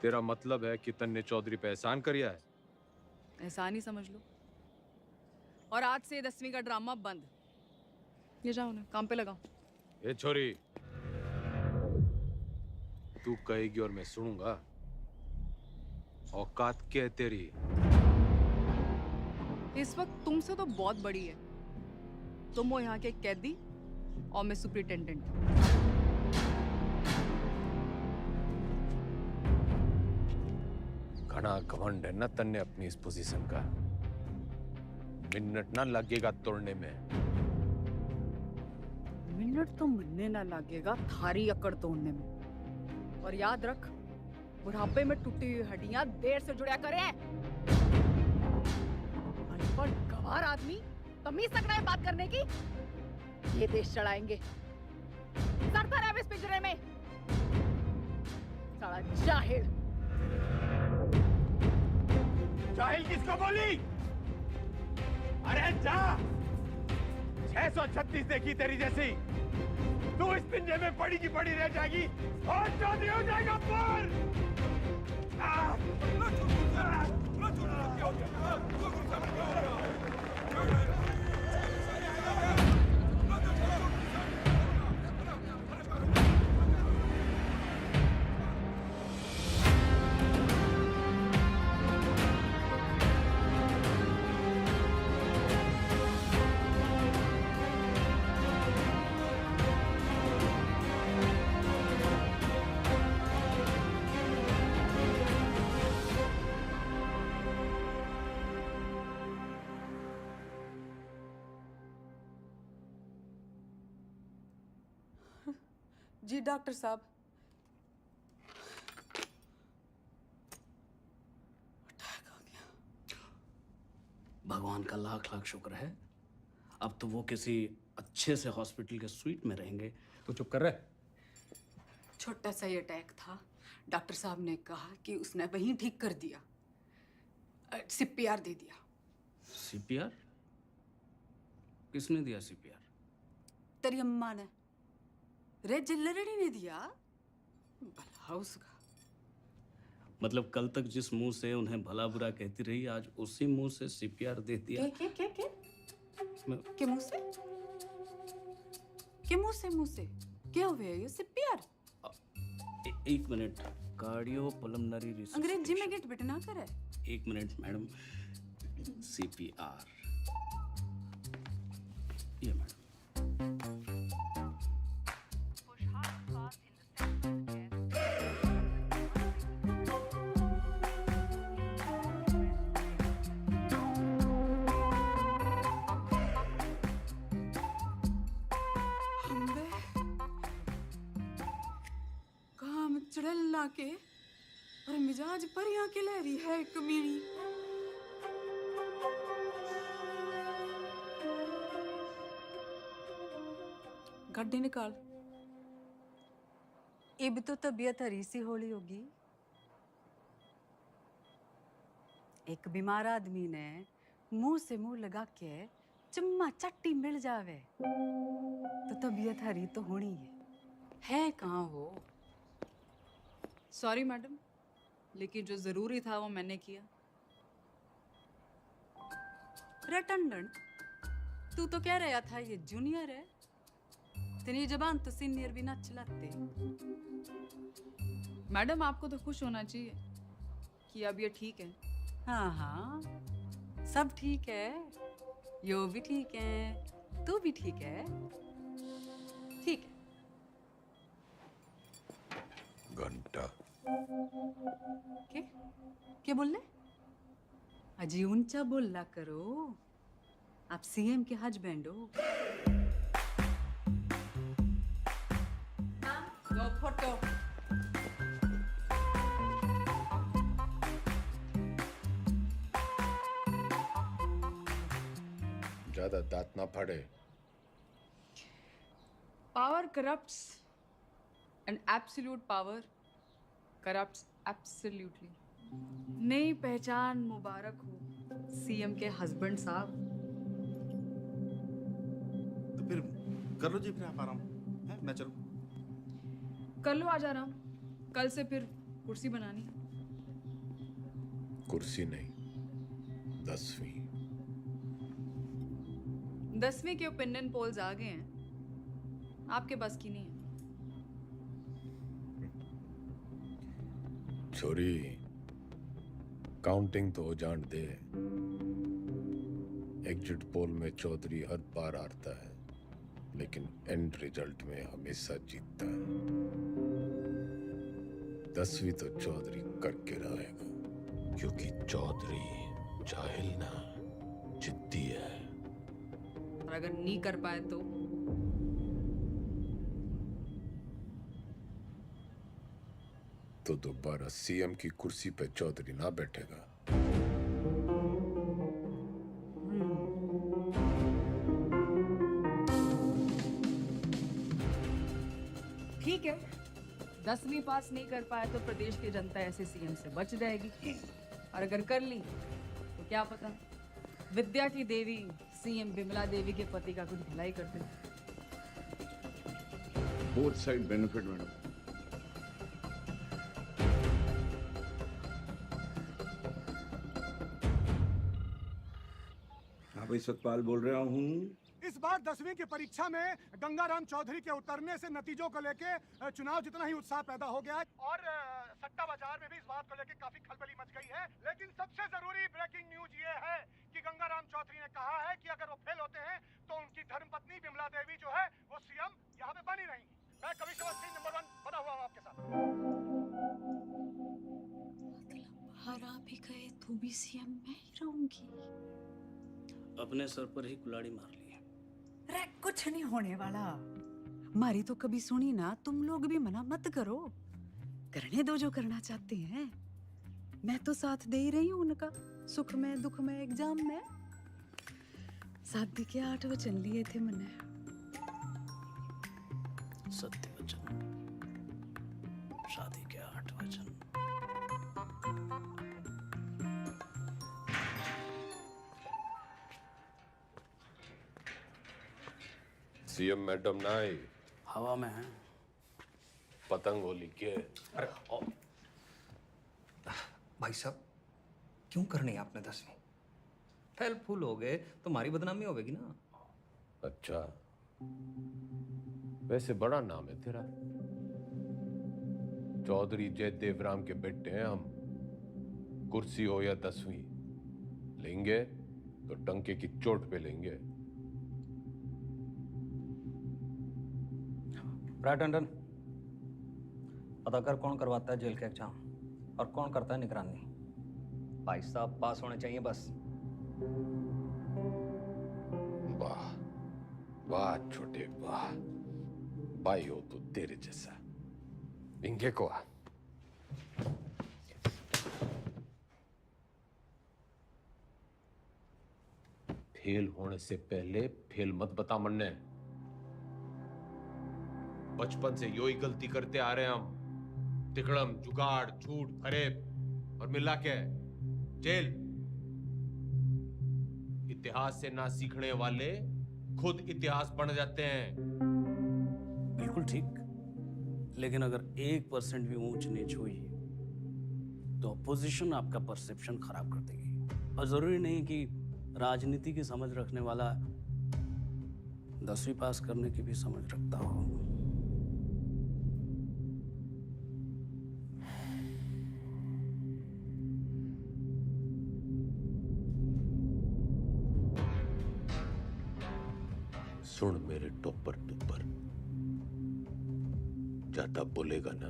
तेरा मतलब है कि तन्ने चौधरी पे एहसान करिया है? एहसान ही समझ लो। और आज से 10वीं का ड्रामा बंद। ये जाओ ना, काम पे लगाओ। ए छोरी, तू कहेगी और मैं सुनूंगा। औकात क्या है तेरी? इस वक्त तुमसे तो बहुत बड़ी है। तुम हो यहाँ के कैदी और मैं सुपरिटेंडेंट। घना घमंड है ना तन्ने अपनी इस पोजीशन का। मिनट ना लगेगा तोड़ने में। मिनट तो मिलने ना लगेगा थारी अकड़ तोड़ने में। और याद रख, बुढ़ापे में टूटी हुई हड्डियां देर से जुड़ा करें। अनपढ़ गंवार आदमी तमीज तक नहीं बात करने की। ये देश चढ़ाएंगे। सड़ता रहे इस पिंजरे में। साला जाहिल। जाहिल किसको बोली? अरे जा! 636 देखी तेरी जैसी। तू इस पिंजरे में पड़ी की पड़ी रह जाएगी और चौधरी हो जाएगा पर। जी डॉक्टर साहब। भगवान का लाख लाख शुक्र है। अब तो वो किसी अच्छे से हॉस्पिटल के स्वीट में रहेंगे। तो चुप कर रहे। छोटा सा ही अटैक था। डॉक्टर साहब ने कहा कि उसने वहीं ठीक कर दिया। सीपीआर दे दिया। सीपीआर? किसने दिया सीपीआर? तेरी अम्मा ने। रे जिल्लरड़ी ने दिया। भला उसका। मतलब कल तक जिस मुंह से उन्हें भला बुरा कहती रही, आज उसी मुंह से सीपीआर दे दिया। के मुंह से? के मुंह से क्या हुआ ये सीपीआर? एक मिनट, कार्डियो पल्मोनरी रिसर्च। अंग्रेजी में गेट बिटना करे। एक मिनट मैडम, सीपीआर ये मैडम। काम चढ़ला के और मिजाज परियां के लहरी है कमीनी। गड्डी निकाल। ये भी तो तबीयत हरी सी होली होगी। एक बीमार आदमी ने मुंह से मुंह लगा के चम्मा चट्टी मिल जावे तो तबीयत हरी तो होनी है कहाँ हो? सॉरी मैडम, लेकिन जो जरूरी था वो मैंने किया। रटंडन, तू तो कह रहा था ये जूनियर है, तेरी जबान तो सीनियर भी ना चलाते। मैडम आपको तो खुश होना चाहिए कि अब ये ठीक है। हाँ हाँ, सब ठीक है, यो भी ठीक है, तू भी ठीक है। ठीक है। घंटा क्या बोल रहे? अजी ऊंचा बोलना करो, आप सीएम के हस्बैंड हो। दो फोटो। ज्यादा दांत ना फाड़े। Power corrupts and absolute power corrupts absolutely. नई पहचान मुबारक हो सीएम के हस्बैंड साहब। तो फिर कर लो जी, फिर आप आराम है, मैं चलूं। कर लो आज आराम, कल से फिर कुर्सी बनानी। कुर्सी नहीं, 10वीं। 10वीं के ओपिनियन पोल्स आ गए हैं, आपके बस की नहीं है। छोरी, काउंटिंग तो हो जान दे। एग्जिट पोल में चौधरी हर बार हारता है, लेकिन एंड रिजल्ट में हमेशा जीतता है। 10वीं तो चौधरी करके रहेगा, क्योंकि चौधरी जाहिल ना, जिद्दी है। और अगर नहीं कर पाए तो दोबारा सीएम की कुर्सी पे चौधरी ना बैठेगा। ठीक है, 10वीं पास नहीं कर पाए तो प्रदेश की जनता ऐसे सीएम से बच जाएगी, और अगर कर ली तो क्या पता विद्या की देवी सीएम विमला देवी के पति का कुछ भलाई कर दे। Both side benefit madam. भाई सतपाल बोल रहा हूँ। इस बार 10वीं की परीक्षा में गंगाराम चौधरी के उतरने से नतीजों को लेके चुनाव जितना ही उत्साह पैदा हो गया है, और सट्टा बाजार में भी इस बात को लेके काफी खलबली मच गई है। लेकिन सबसे जरूरी ब्रेकिंग न्यूज ये है कि गंगाराम चौधरी ने कहा है कि अगर वो फेल होते हैं तो उनकी धर्मपत्नी विमला देवी जो है वो सीएम यहाँ पे बनी रहेंगी। मैं कमिश्नर सिंह नंबर 1 बना हुआ हूँ आपके साथ। हरा भी गए तो भी सीएम मैं ही रहूंगी। अपने सर पर ही कुल्हाड़ी मार ली। अरे कुछ नहीं होने वाला, मारी तो कभी सुनी ना। तुम लोग भी मना मत करो, करने दो जो करना चाहते हैं। मैं तो साथ दे ही रही हूँ उनका, सुख में दुख में एग्जाम में। शादी के 8 वचन लिए थे मैंने। सत्य वचन, शादी के 8 वचन। सीएम मैडम ना आई, हवा में है। पतंग होली के। अरे भाई साहब क्यों करनी आपने 10वीं? फेल फूल हो गए तो हमारी बदनामी होगी ना। अच्छा, वैसे बड़ा नाम है तेरा। चौधरी जयदेव राम के बेटे हैं हम। कुर्सी हो या 10वीं, लेंगे तो टंके की चोट पे लेंगे। राइट टंडन, पता कर कौन करवाता है जेल के एग्जाम और कौन करता है निगरानी। भाई साहब पास होने चाहिए बस। वाह वाह छोटे वाह, भाई हो तो तेरे जैसा। इंगे को आ। फेल होने से पहले फेल मत बता मन्ने। बचपन से यो ही गलती करते आ रहे हैं हम। तिकड़म, जुगाड़, झूठ, फरेब और मिला के जेल। इतिहास से ना सीखने वाले खुद इतिहास बन जाते हैं। बिल्कुल ठीक, लेकिन अगर 1% भी ऊंच नीच हुई तो अपोजिशन आपका परसेप्शन खराब कर देगी। और जरूरी नहीं कि राजनीति की समझ रखने वाला 10वीं पास करने की भी समझ रखता हो। सुन मेरे टोपर टुपर, ज्यादा बोलेगा ना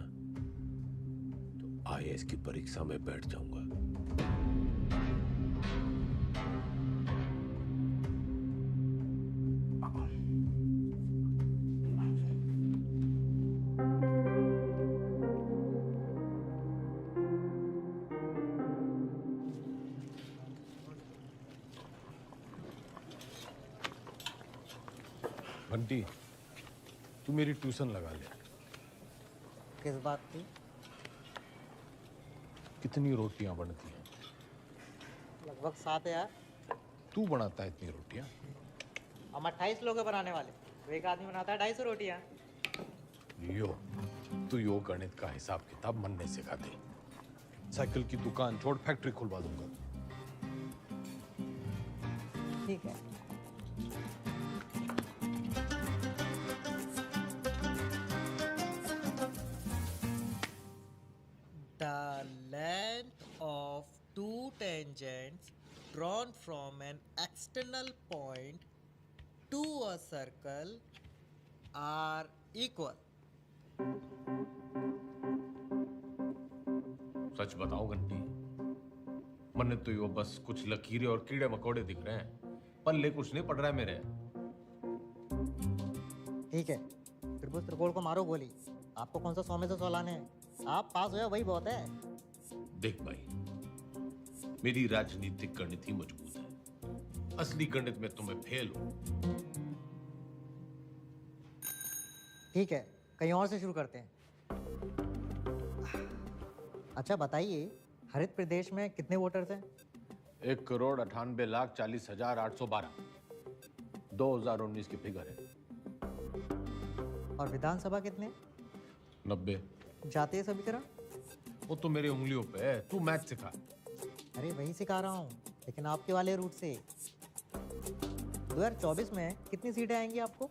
तो IAS की परीक्षा में बैठ जाऊंगा। बंटी, तू मेरी ट्यूशन लगा ले। किस बात की? कितनी रोटियां बनती हैं? लगभग 7 यार। तू बनाता है इतनी रोटियां? हम 28 लोग हैं बनाने वाले, तो एक आदमी बनाता है 250 रोटियां। तू यो गणित का हिसाब किताब मनने सिखा दे। साइकिल की दुकान छोड़ फैक्ट्री खुलवा दूंगा। ठीक है। The length of two tangents drawn from an external point to a circle are equal. सच बताओ घंटी, मन्ने तो यो बस कुछ लकीरें और कीड़े मकोड़े दिख रहे हैं, पल्ले कुछ नहीं पड़ रहा है मेरे। ठीक है, त्रिभुज त्रिकोण को मारो गोली। आपको कौन सा 100 में से 100 लाने हैं? आप पास हो वही बहुत है। देख भाई, मेरी राजनीतिक गणित ही मजबूत है, असली गणित में तुम्हें फेल हो। ठीक है, कहीं और से शुरू करते हैं। अच्छा बताइए, हरित प्रदेश में कितने वोटर्स हैं? 1,98,40,812 2019 की फिगर है। और विधानसभा कितने? 90। जातीय समीकरण? वो तो मेरी उंगलियों पे है, तू मैथ सिखा। अरे वही सिखा रहा हूँ, लेकिन आपके वाले रूट से। 2024 में कितनी सीटें आएंगी आपको?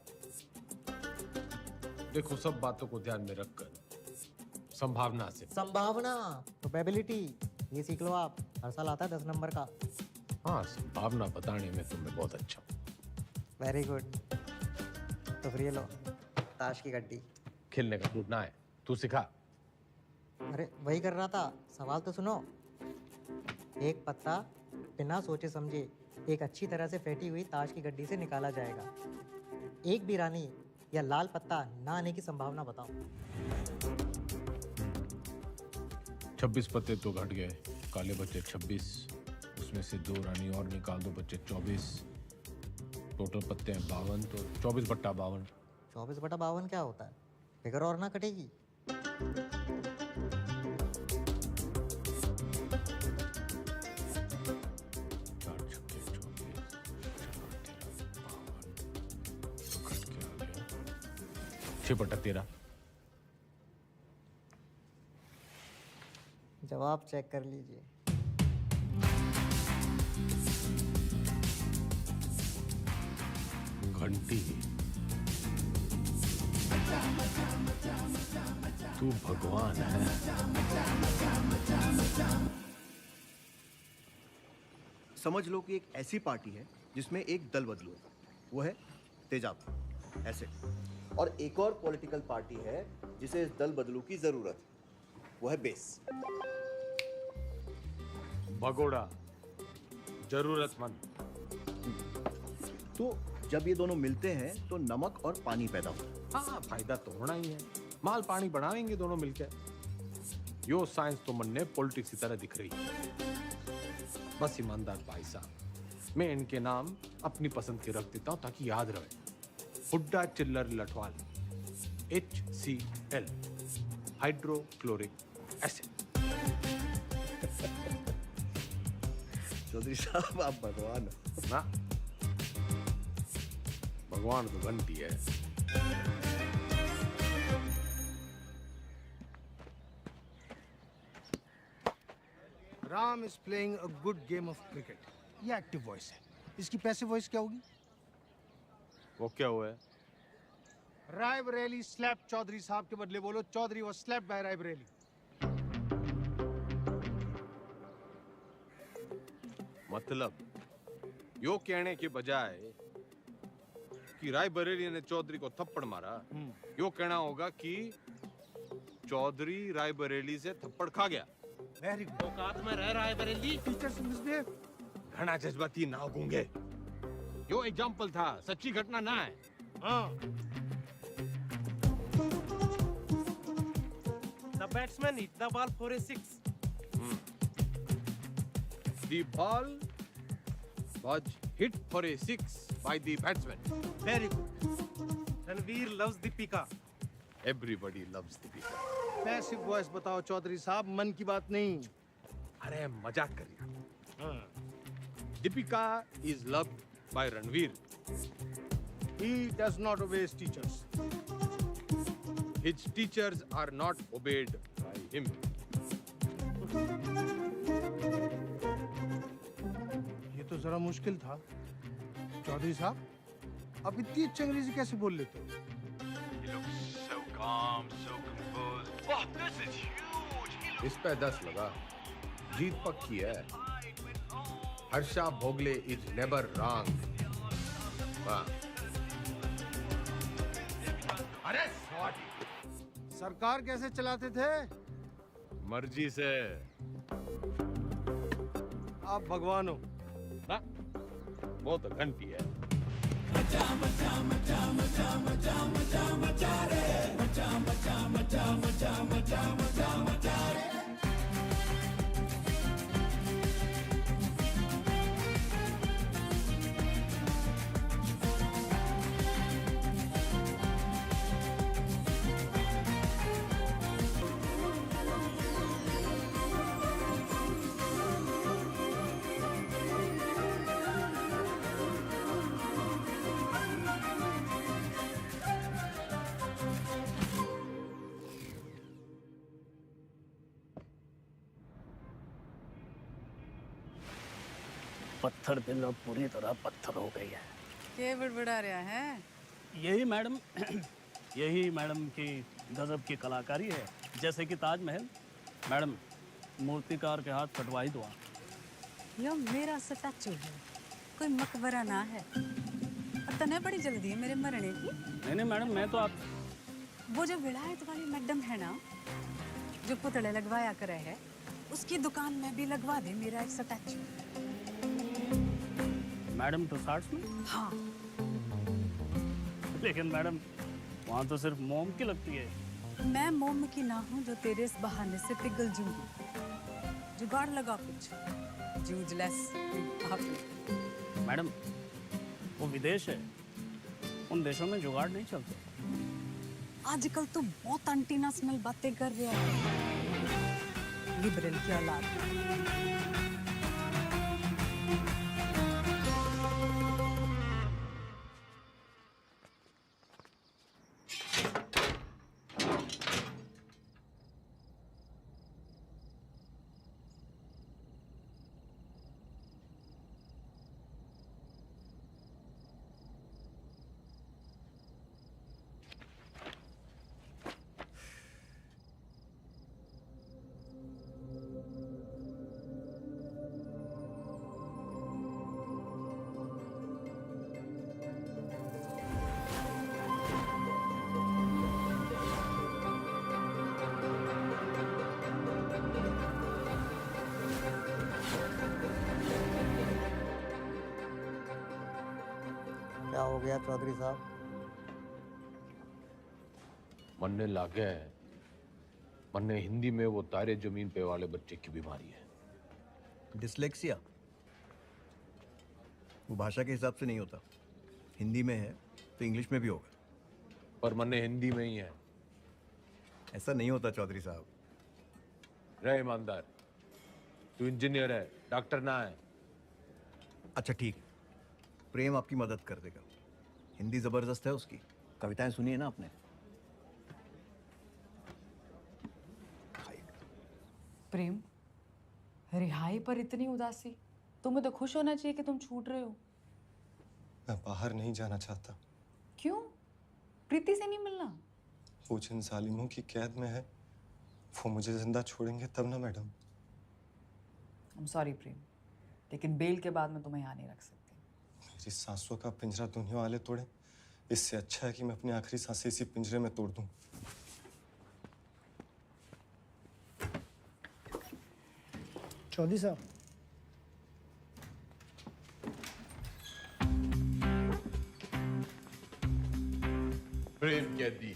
देखो, सब बातों को ध्यान में रखकर संभावना से। संभावना, प्रोबेबिलिटी, ये सीख लो आप। हर साल आता है 10 नंबर का। हाँ, संभावना बताने में तुम्हें बहुत अच्छा। Very good. तो फिर ये लो, ताश की गड्डी। खेलने का मूड ना है, तू सिखा। अरे वही कर रहा था, सवाल तो सुनो। एक पत्ता बिना सोचे समझे एक अच्छी तरह से फेंटी हुई ताश की गड्डी से निकाला जाएगा। एक भी रानी या लाल पत्ता ना आने की संभावना बताओ। 26 पत्ते तो घट गए, काले बच्चे 26, उसमें से 2 रानी और निकाल दो, बच्चे 24। टोटल पत्ते हैं 52, तो 24/52। 24/52 क्या होता है? फिगर और ना कटेगी। जवाब चेक कर लीजिए। घंटी, तू भगवान है। समझ लो कि एक ऐसी पार्टी है जिसमें एक दल बदलू है, वो है तेजाब ऐसे, और एक और पॉलिटिकल पार्टी है जिसे इस दल बदलू की जरूरत है, वो है बेस। भगोड़ा, जरूरतमंद। तो जब ये दोनों मिलते हैं तो नमक और पानी पैदा होता है। हाँ, फायदा तो होना ही है। माल पानी बढ़ाएंगे दोनों मिलकर। यो साइंस तो मन ने पॉलिटिक्स की तरह दिख रही है। बस ईमानदार भाई साहब, मैं इनके नाम अपनी पसंद के रख देता हूं ताकि याद रहे। Hooda Chillar Lathwal, HCl, hydrochloric acid. Chaudhary साहब आप भगवान हो। ना, भगवान तो घंटी है। Ram is playing a good game of cricket. ये एक्टिव वॉइस है, इसकी पैसिव वॉइस क्या होगी? वो क्या हुआ है? रायबरेली स्लैप चौधरी साहब के बदले बोलो Chaudhary was slapped by Raebareli. मतलब यो कहने के बजाय कि रायबरेली ने चौधरी को थप्पड़ मारा, यो कहना होगा कि चौधरी रायबरेली से थप्पड़ खा गया। Very good. औकात में रह रायबरेली। Teachers misbehave. घना जज्बाती ना गूंगे। यो एग्जाम्पल था, सच्ची घटना ना है। हाँ। The batsman hit the ball for a 6. The ball was hit for a 6 by the batsman. Very good. Ranveer loves Deepika. Everybody loves Deepika. Passive voice बताओ चौधरी साहब, मन की बात नहीं। अरे मजाक कर रहा। Deepika is loved by Ranveer. He does not obey his teachers. His teachers are not obeyed by him. ये तो जरा मुश्किल था। चौधरी साहब, आप इतनी अच्छी अंग्रेजी कैसे बोल लेते हो? So calm, so composed. Wow, this is huge. इस पे 10 लगा। जीत पक्की है। Harsha Bhogle is never wrong. वाह। अरे सरकार कैसे चलाते थे? मर्जी से। आप भगवान हो। ना, वो तो घंटी है। पत्थर दिल अब पूरी तरह पत्थर हो गई है। क्या बड़बड़ा रहा है? यही मैडम यही मैडम की गजब की कलाकारी है। जैसे कि ताजमहल, मैडम मूर्तिकार के हाथ कटवाई दो। यो मेरा स्टैचू है, कोई मकबरा ना है। और तने बड़ी जल्दी है मेरे मरने की। नहीं मैडम, मैं तो आप वो जो विलायत वाली मैडम है ना, जो पुतले लगवाया करे है, उसकी दुकान में भी लगवा दे मेरा एक स्टैचू। मैडम टुसार्ट्स में? हाँ। लेकिन मैडम वहाँ तो सिर्फ मोम की लगती है। मैं मोम की ना हूँ जो तेरे इस बहाने से पिघल जूंगी। जुगाड़ लगा कुछ, जूझलेस। मैडम वो विदेश है, उन देशों में जुगाड़ नहीं चलते। आजकल तो बहुत एंटीनेशनल बातें कर रहा है, लिबरल की औलाद। हो गया चौधरी साहब? मरने लागे है। मन्ने हिंदी में वो तारे जमीन पे वाले बच्चे की बीमारी है। डिसलेक्सिया वो भाषा के हिसाब से नहीं होता। हिंदी में है तो इंग्लिश में भी होगा। पर मन्ने हिंदी में ही है। ऐसा नहीं होता चौधरी साहब। रहे ईमानदार, तू इंजीनियर है, डॉक्टर ना है। अच्छा ठीक है, प्रेम आपकी मदद कर देगा। हिंदी जबरदस्त है उसकी। कविताएं सुनी है ना आपने? प्रेम, रिहाई पर इतनी उदासी? तुम्हें तो खुश होना चाहिए कि तुम छूट रहे हो। मैं बाहर नहीं जाना चाहता। क्यों? प्रीति से नहीं मिलना? वो जिन जालिमों की कैद में है वो मुझे जिंदा छोड़ेंगे तब ना मैडम। I'm sorry प्रेम, लेकिन बेल के बाद मैं तुम्हें यहाँ नहीं रख सकती। मेरी सांसों का पिंजरा दुनिया वाले तोड़े, इससे अच्छा है कि मैं अपनी आखिरी सांसें इसी पिंजरे में तोड़ दूं। चौधरी साहब, प्रेम कैदी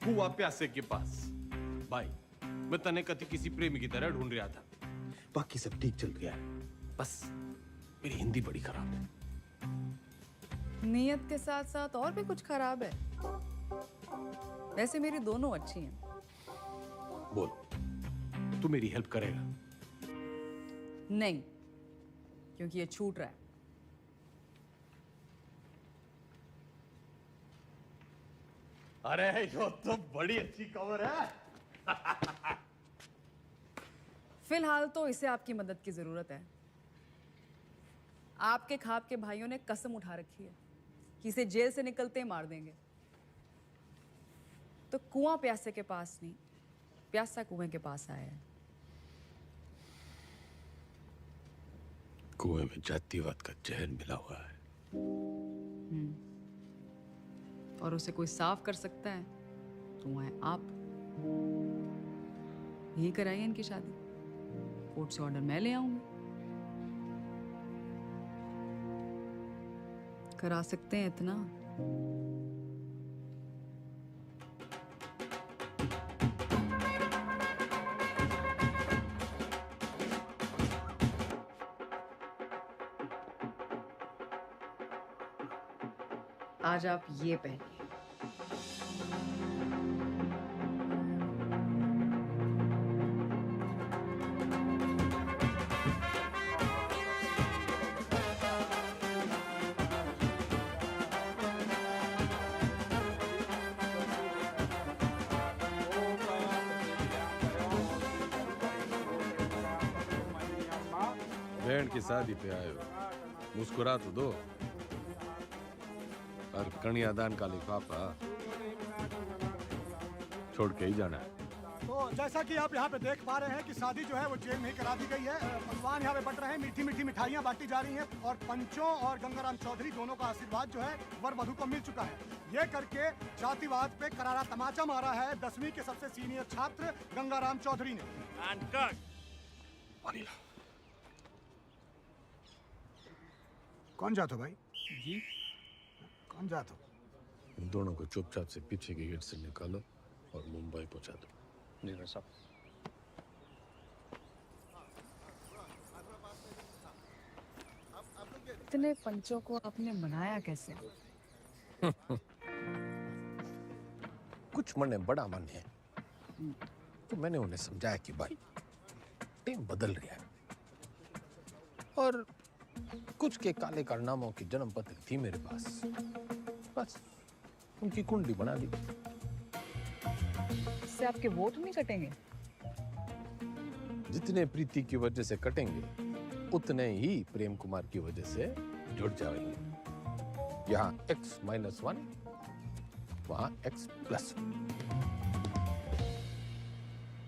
हुआ प्यासे के पास। भाई, मैं तने कति किसी प्रेमी की तरह ढूंढ रहा था। बाकी सब ठीक चल गया है, बस मेरी हिंदी बड़ी खराब है। नियत के साथ साथ और भी कुछ खराब है? वैसे मेरी दोनों अच्छी हैं। बोल, तू मेरी हेल्प करेगा? नहीं, क्योंकि ये छूट रहा है। अरे यो तो बड़ी अच्छी खबर है। फिलहाल तो इसे आपकी मदद की जरूरत है। आपके खाप के भाइयों ने कसम उठा रखी है कि इसे जेल से निकलते ही मार देंगे। तो कुआं प्यासे के पास नहीं, प्यासा कुएं के पास आया है। कुएं में जातिवाद का जहर मिला हुआ है। और उसे कोई साफ कर सकता है तो वो है आप। यही कराइए इनकी शादी। कोर्ट से ऑर्डर मैं ले आऊंगी। करा सकते हैं इतना? आज आप ये पहनिए। बहन की शादी पे आए हो, मुस्कुरा तो दो। और कन्यादान का लिफाफा छोड़ के ही जाना है। तो जैसा कि आप यहाँ पे देख पा रहे हैं कि शादी जो है वो जेल में ही करा दी गई है। पकवान यहाँ पे बट रहे हैं, मीठी मीठी मिठाइयाँ बांटी जा रही हैं और पंचों और गंगाराम चौधरी दोनों का आशीर्वाद जो है वर वधू को मिल चुका है। ये करके जातिवाद पे करारा तमाचा मारा है 10वीं के सबसे सीनियर छात्र गंगाराम चौधरी ने। कौन जातो भाई? जी कौन जातो? इन दोनों को चुपचाप से पीछे के गेट से निकालो और मुंबई पहुंचा दो। जी भाई साहब। इतने पंचों को आपने मनाया कैसे? कुछ मन में बड़ा मन है, तो मैंने उन्हें समझाया कि भाई टीम बदल रही है और कुछ के काले कारनामों की जन्म पत्र थी मेरे पास, बस उनकी कुंडली बना दी। इससे आपके वोट नहीं कटेंगे? जितने प्रीति की वजह से कटेंगे उतने ही प्रेम कुमार की वजह से जुड़ जाएंगे। यहाँ X-1, वहाँ X+1।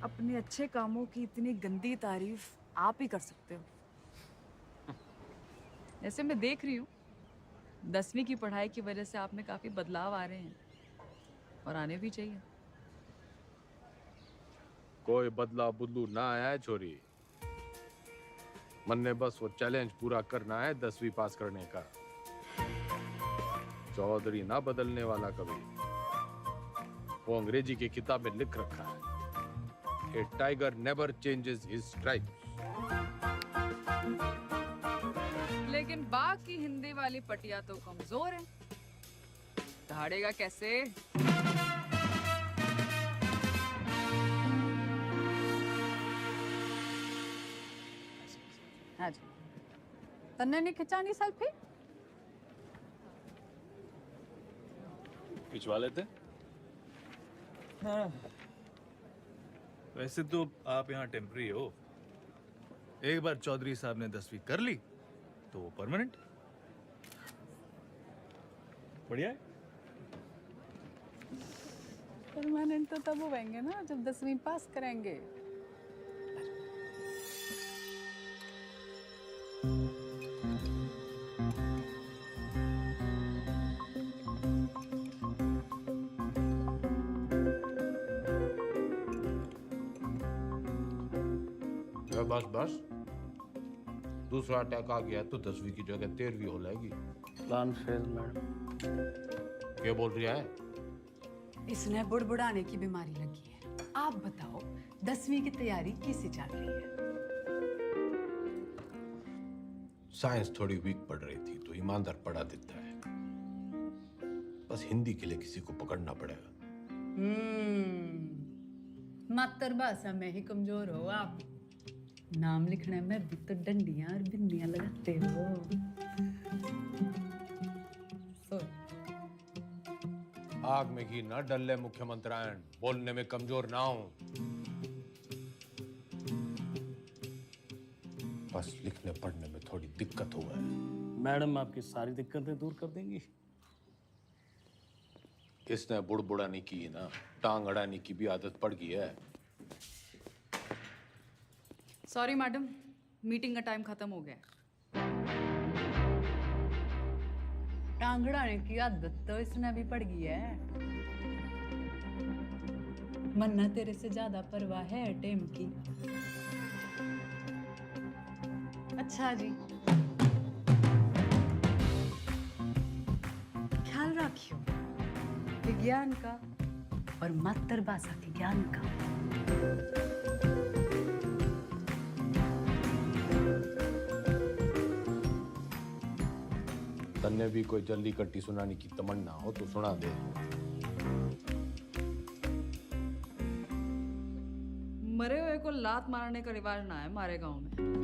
अपने अच्छे कामों की इतनी गंदी तारीफ आप ही कर सकते हो। जैसे मैं देख रही हूँ 10वीं की पढ़ाई की वजह से आप में काफी बदलाव आ रहे हैं और आने भी चाहिए। कोई बदला बुदलू ना आया है छोरी। मन ने बस वो चैलेंज पूरा करना है 10वीं पास करने का। चौधरी ना बदलने वाला कभी। वो अंग्रेजी की किताब में लिख रखा है, a tiger never changes his stripes. लेकिन बाकी हिंदी वाली पटिया तो कमजोर है, दहाड़ेगा कैसे? हाँ जी, तन्ने नहीं खिंचानी सेल्फी? खिंचवा लेते। हाँ। वैसे तो आप यहाँ टेम्पररी हो। एक बार चौधरी साहब ने 10वीं कर ली तो वो परमानेंट। बढ़िया है। परमानेंट तो तब होंगे ना जब 10वीं पास करेंगे। बस बस, दूसरा अटैक आ गया तो 10वीं की जगह 13वीं हो जाएगी। Plan fail madam. क्या बोल रही है? इसने बुड़बुड़ाने की बीमारी लगी है। आप बताओ 10वीं की तैयारी कैसे चल रही है? साइंस थोड़ी वीक पड़ रही थी तो ईमानदार पढ़ा देता है। बस हिंदी के लिए किसी को पकड़ना पड़ेगा। मातृभाषा में ही कमजोर हो आप। नाम लिखने में भी तो डंडियां और बिंदियां लगाते हो। आग में घी न डले मुख्यमंत्रियान, बोलने में कमजोर ना हो। बस लिखने पढ़ने में थोड़ी दिक्कत हुआ है। मैडम आपकी सारी दिक्कतें दूर कर देंगी। इसने बुड़बुड़ाने की ना, टांग अड़ाने की भी आदत पड़ गई है। सॉरी मैडम, मीटिंग का टाइम खत्म हो गया। टांगड़ाने की आदत तो इसने भी पड़ गई है। मन्ना तेरे से ज्यादा परवाह है टेम की। अच्छा जी, ख्याल रखियो विज्ञान का और मातृभाषा के ज्ञान का। तन्ने भी कोई जल्दी कट्टी सुनाने की तमन्ना हो तो सुना दे। मरे हुए को लात मारने का रिवाज ना है हमारे गांव में।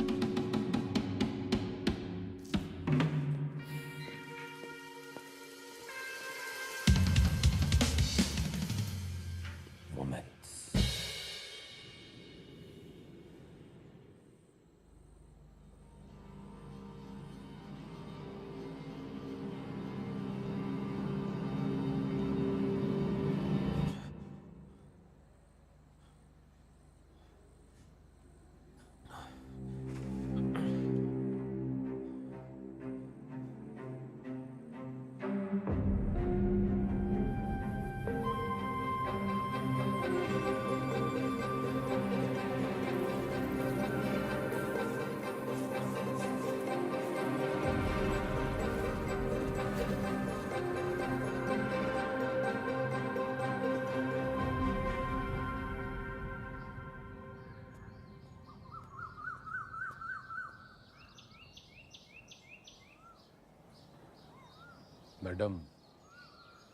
मैडम,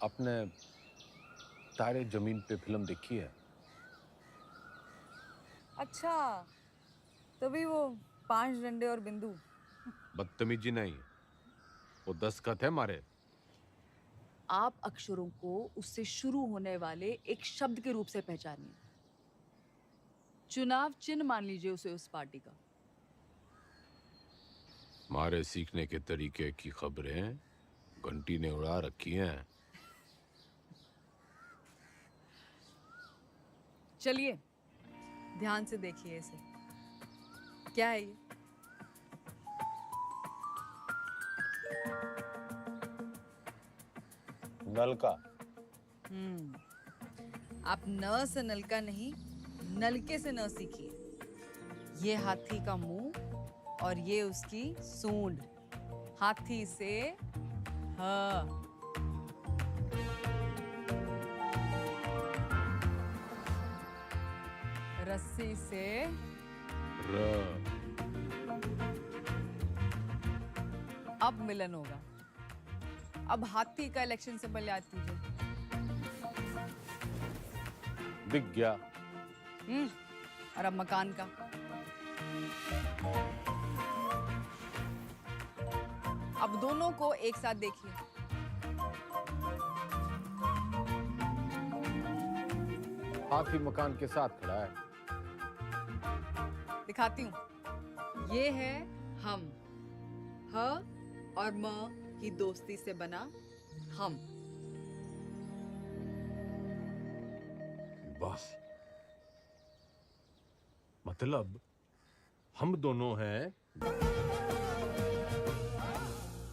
आपने तारे जमीन पे फिल्म देखी है? अच्छा, तभी वो 5 डंडे और बिंदु। बदतमीजी नहीं, वो 10 खत है मारे। आप अक्षरों को उससे शुरू होने वाले एक शब्द के रूप से पहचानिए। चुनाव चिन्ह मान लीजिए उसे उस पार्टी का। मारे सीखने के तरीके की खबरें घंटी ने उड़ा रखी हैं। चलिए ध्यान से देखिए इसे। क्या है ये? नलका। आप न से नलका नहीं, नलके से न सीखिए। ये हाथी का मुंह और ये उसकी सूंड। हाथी से ह, रस्सी से अब मिलन होगा। अब हाथी का इलेक्शन सिंबल याद कीजिए। दिख गया। और अब मकान का। अब दोनों को एक साथ देखिए। हाथी मकान के साथ खड़ा है। दिखाती हूँ। ये है हम, ह और म की दोस्ती से बना हम। बस मतलब हम दोनों हैं।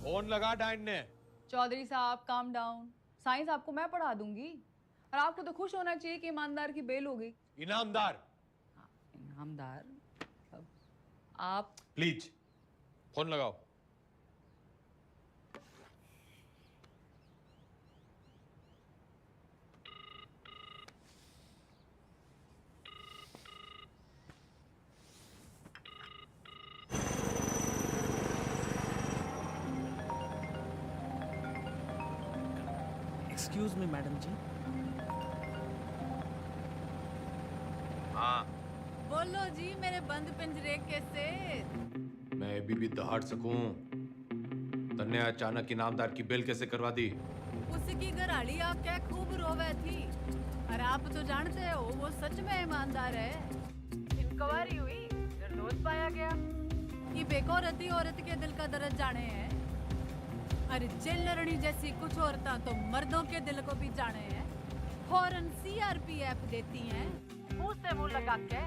फोन लगा डाइन ने। चौधरी साहब काम डाउन। साइंस आपको मैं पढ़ा दूंगी और आपको तो खुश होना चाहिए कि ईमानदार की बेल हो गई। इनामदार। इनामदार आप प्लीज फोन लगाओ। एक्सक्यूज मी मैडम जी। हाँ बोलो जी मेरे बंद पिंजरे के सेठ। मैं अभी भी दहाड़ सकूं। तन्ने अचानक इनामदार की बेल कैसे करवा दी? उसकी घराड़ी आप क्या खूब रोवे थी। और आप तो जानते हो वो सच में ईमानदार है। इंक्वायरी हुई, निर्दोष पाया गया। ये बेकौरती औरत के दिल का दर्द जाने हैं। अरे जेल लड़नी जैसी कुछ औरतां तो मर्दों के दिल को भी जाने हैं। फौरन सीआरपीएफ देती हैं मुंह से मुंह लगा के।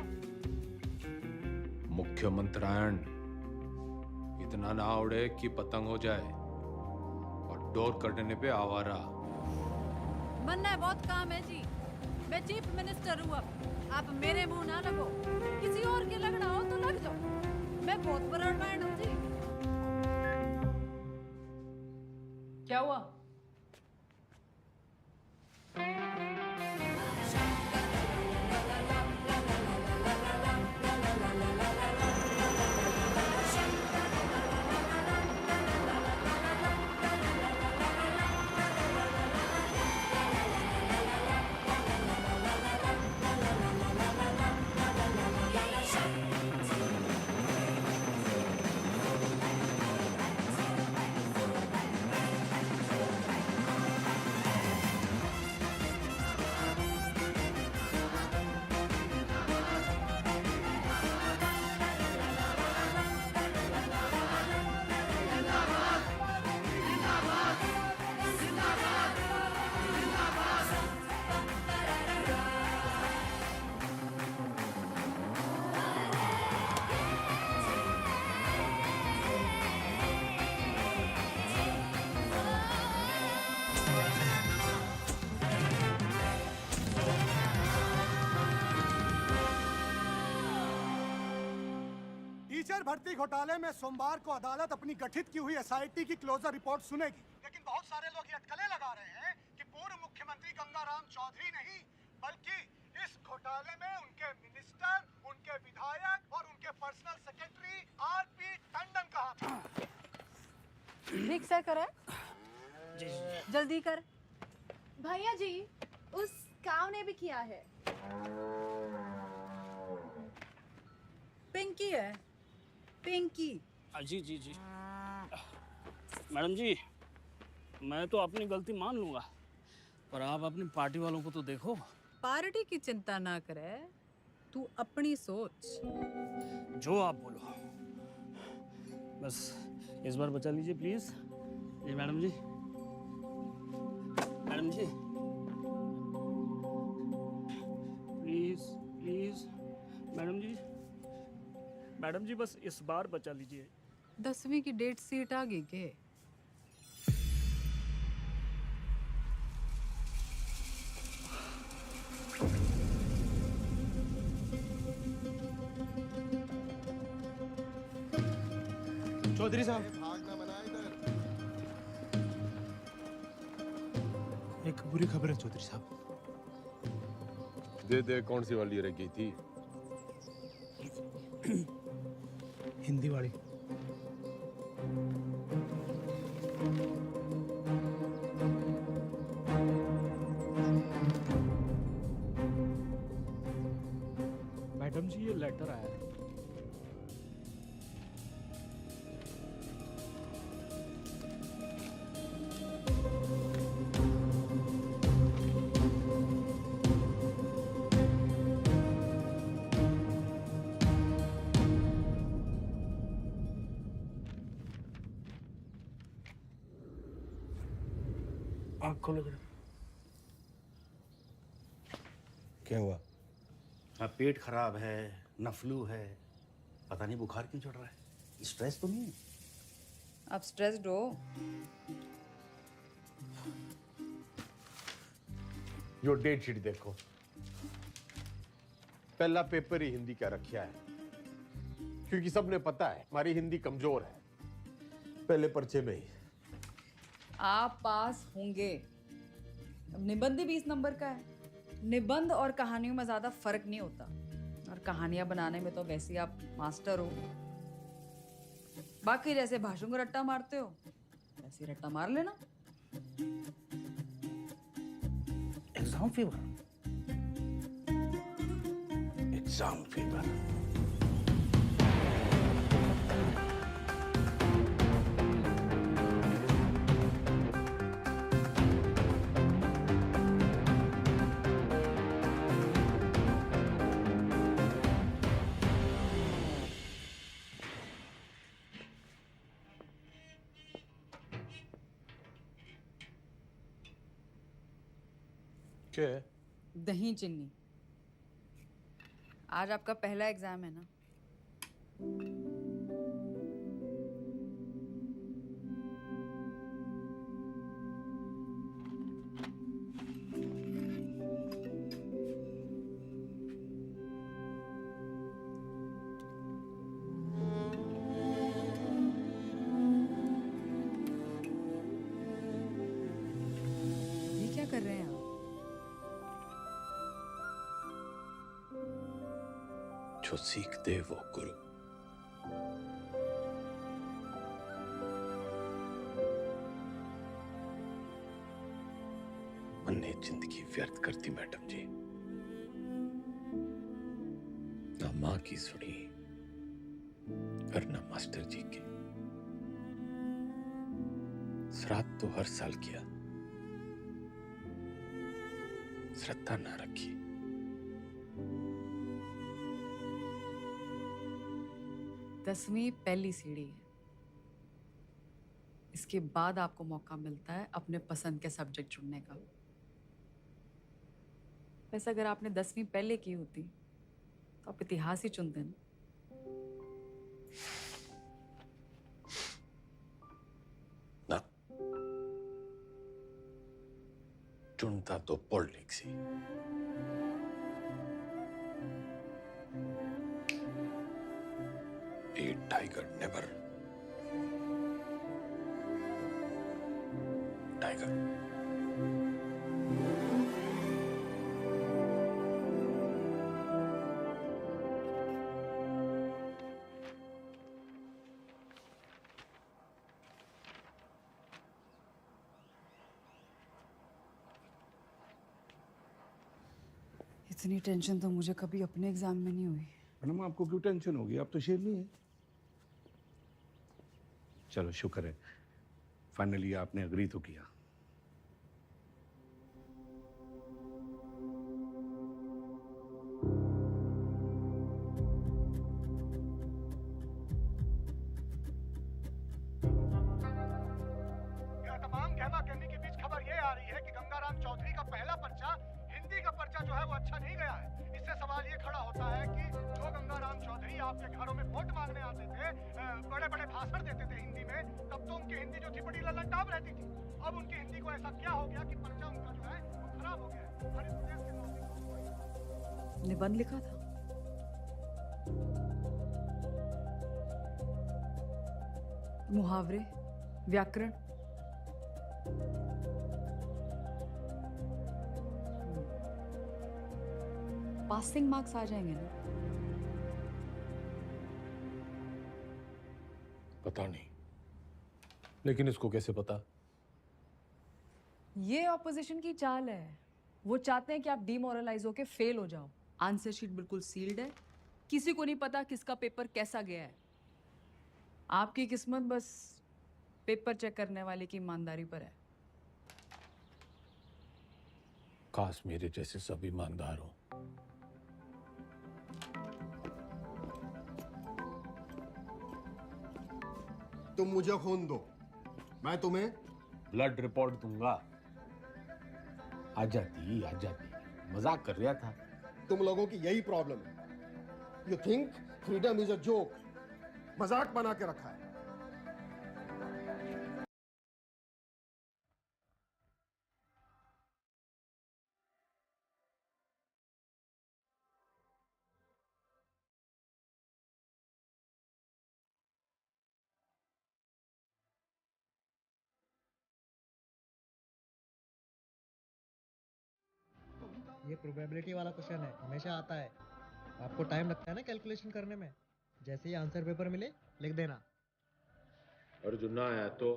मुख्यमंत्रायण इतना ना उड़े कि पतंग हो जाए और डोर कटने पे आवारा। बनना बहुत काम है जी। मैं चीफ मिनिस्टर हूँ। अब आप मेरे मुंह ना लगो। किसी और के लगना हो तो लग जाओ। मैं बहुत ब्रॉडमाइंड हूँ जी। क्या हुआ? टीचर भर्ती घोटाले में सोमवार को अदालत अपनी गठित की हुई एसआईटी की क्लोजर रिपोर्ट सुनेगी। लेकिन बहुत सारे लोग ये अटकलें लगा रहे हैं कि पूर्व मुख्यमंत्री गंगाराम चौधरी नहीं बल्कि इस घोटाले में उनके मिनिस्टर, उनके विधायक और उनके पर्सनल सेक्रेटरी आरपी टंडन का हाथ है। रिक्शा करे जल्दी कर। भैया जी उस काव ने भी किया है। पिंकी है पिंकी। जी जी जी मैडम जी, मैं तो अपनी गलती मान लूंगा, पर आप अपनी पार्टी वालों को तो देखो। पार्टी की चिंता ना करे, तू अपनी सोच। जो आप बोलो, बस इस बार बचा लीजिए प्लीज। जी मैडम जी, मैडम जी प्लीज प्लीज मैडम जी, मैडम जी बस इस बार बचा लीजिए। 10वीं की डेट सीट आ गई के? चौधरी साहब, एक बुरी खबर है चौधरी साहब। दे कौन सी वाली रह गई थी? हिंदी वाली। मैडम जी ये लेटर आया है। आँख खोलो जरा। क्या हुआ? हाँ, पेट खराब है, न फ्लू है, पता नहीं बुखार क्यों चढ़ रहा है। स्ट्रेस तो नहीं है? आप स्ट्रेस्ड हो? यो डेट शीट देखो, पहला पेपर ही हिंदी का रखा है, क्योंकि सबने पता है हमारी हिंदी कमजोर है। पहले पर्चे में ही आप पास होंगे। अब निबंध ही 20 नंबर का है। निबंध और कहानियों में ज्यादा फर्क नहीं होता, और कहानियां बनाने में तो वैसे ही आप मास्टर हो। बाकी जैसे भाषण को रट्टा मारते हो वैसे ही रट्टा मार लेना। Exam fever. Exam fever. क्या है? दही चिन्नी। आज आपका पहला एग्जाम है ना? ये क्या कर रहे हैं आप? जो सीख दे वो गुरु। मैंने जिंदगी व्यर्थ कर दी मैडम जी, ना माँ की सुनी और ना मास्टर जी की। श्राद्ध तो हर साल किया, श्रद्धा ना रखी। दसवीं पहली सीढ़ी है। इसके बाद आपको मौका मिलता है अपने पसंद के सब्जेक्ट चुनने का। वैसे अगर आपने 10वीं पहले की होती तो आप इतिहास ही चुनते ना। ना, चुनता तो politics he. A tiger never. Tiger. इतनी टेंशन तो मुझे कभी अपने एग्जाम में नहीं हुई। मैडम आपको क्यों टेंशन होगी? आप तो शेरनी है। चलो शुक्र है, फाइनली आपने अग्री तो किया। यह तमाम कहमा कहमी के बीच खबर ये आ रही है कि गंगाराम चौधरी का पहला पर्चा, हिंदी का पर्चा जो है वो अच्छा नहीं गया है। इससे सवाल ये खड़ा होता है कि जो गंगाराम चौधरी आपके घरों में वोट मांगने आते थे, बड़े बड़े भाषण देते थे हिंदी में, तब तो उनकी हिंदी जो थी बड़ी ललनटाप रहती थी। अब उनकी हिंदी को ऐसा क्या हो गया कि पर्चा उनका जो है वो खराब हो गया है। हर इस प्रदेश के नागरिक निबंध लिखा था। मुहावरे, व्याकरण। पासिंग मार्क्स आ जाएंगे ना? पता नहीं, लेकिन इसको कैसे पता? ये ऑपोजिशन की चाल है। वो चाहते हैं कि आप डिमोरलाइज होके फेल हो जाओ। आंसर शीट बिल्कुल सील्ड है, किसी को नहीं पता किसका पेपर कैसा गया है। आपकी किस्मत बस पेपर चेक करने वाले की ईमानदारी पर है। काश मेरे जैसे सब ईमानदार हो। तुम मुझे खून दो, मैं तुम्हें ब्लड रिपोर्ट दूंगा। आ जाती, मजाक कर रहा था। तुम लोगों की यही प्रॉब्लम है। You think freedom is a joke, मजाक बना के रखा है। ये प्रोबेबिलिटी वाला क्वेश्चन है, हमेशा आता है। आपको टाइम लगता है ना कैलकुलेशन करने में। जैसे ही आंसर पेपर मिले लिख देना। और जो ना आया तो?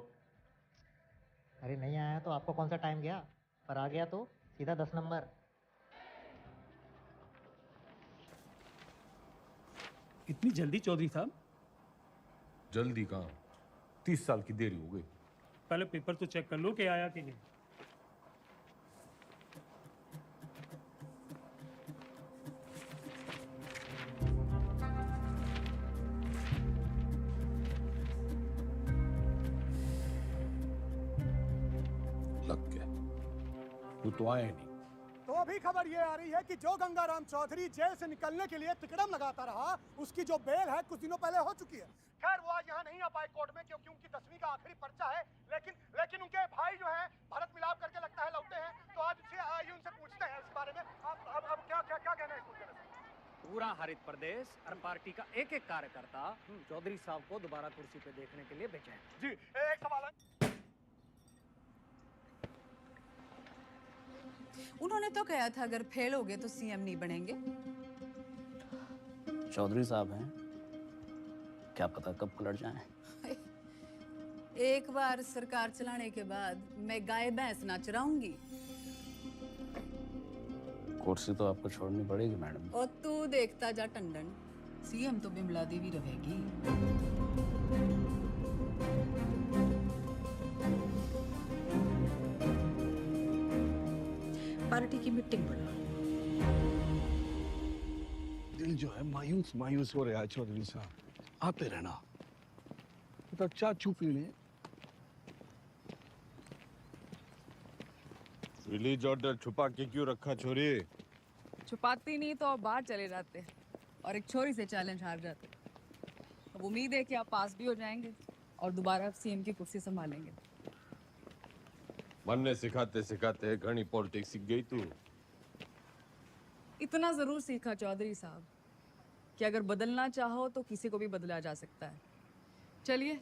अरे नहीं आया तो आपको कौन सा टाइम गया, पर आ गया तो सीधा 10 नंबर। इतनी जल्दी चौधरी साहब? जल्दी कहाँ, 30 साल की देरी हो गई। पहले पेपर तो चेक कर लो कि आया कि नहीं। लग गया, तू तो आया नहीं। तो अभी खबर ये आ रही है कि जो गंगाराम चौधरी जेल से निकलने के लिए तिकड़म लगाता रहा, उसकी जो बेल है कुछ दिनों पहले हो चुकी है। खैर वो आज यहाँ नहीं आ पाए कोर्ट में, क्योंकि उनकी 10वीं का आखिरी पर्चा है। लेकिन उनके भाई जो हैं भारत मिलाप करके लगता है लौटे हैं, तो आज आइए उनसे पूछते हैं इस बारे में। अब क्या कहना है इसको? पूरा हरित प्रदेश और पार्टी का एक एक कार्यकर्ता चौधरी साहब को दोबारा कुर्सी पे देखने के लिए बेचैन। जी एक सवाल है। उन्होंने तो कहा था अगर फेल हो गए तो सीएम नहीं बनेंगे। चौधरी साहब हैं, क्या पता कब पलट जाएं। एक बार सरकार चलाने के बाद मैं गाय भैंस ना चराऊंगी। कुर्सी तो आपको छोड़नी पड़ेगी मैडम। और तू देखता जा टंडन, सीएम तो बिमला देवी रहेगी। पार्टी की मीटिंग बुला। दिल जो है मायूस मायूस हो रहा है चौधरी साहब, आते रहना। तो चाय चू पी लें। रिलीज ऑर्डर छुपा के क्यों रखा छोरी? छुपाती नहीं तो आप बाहर चले जाते और एक छोरी से चैलेंज हार जाते। अब उम्मीद है कि आप पास भी हो जाएंगे और दोबारा सीएम की कुर्सी संभालेंगे। मन ने सिखाते सिखाते घनी पॉलिटिक्स सीख गई तू। इतना जरूर सीखा चौधरी साहब कि अगर बदलना चाहो तो किसी को भी बदला जा सकता है। चलिए,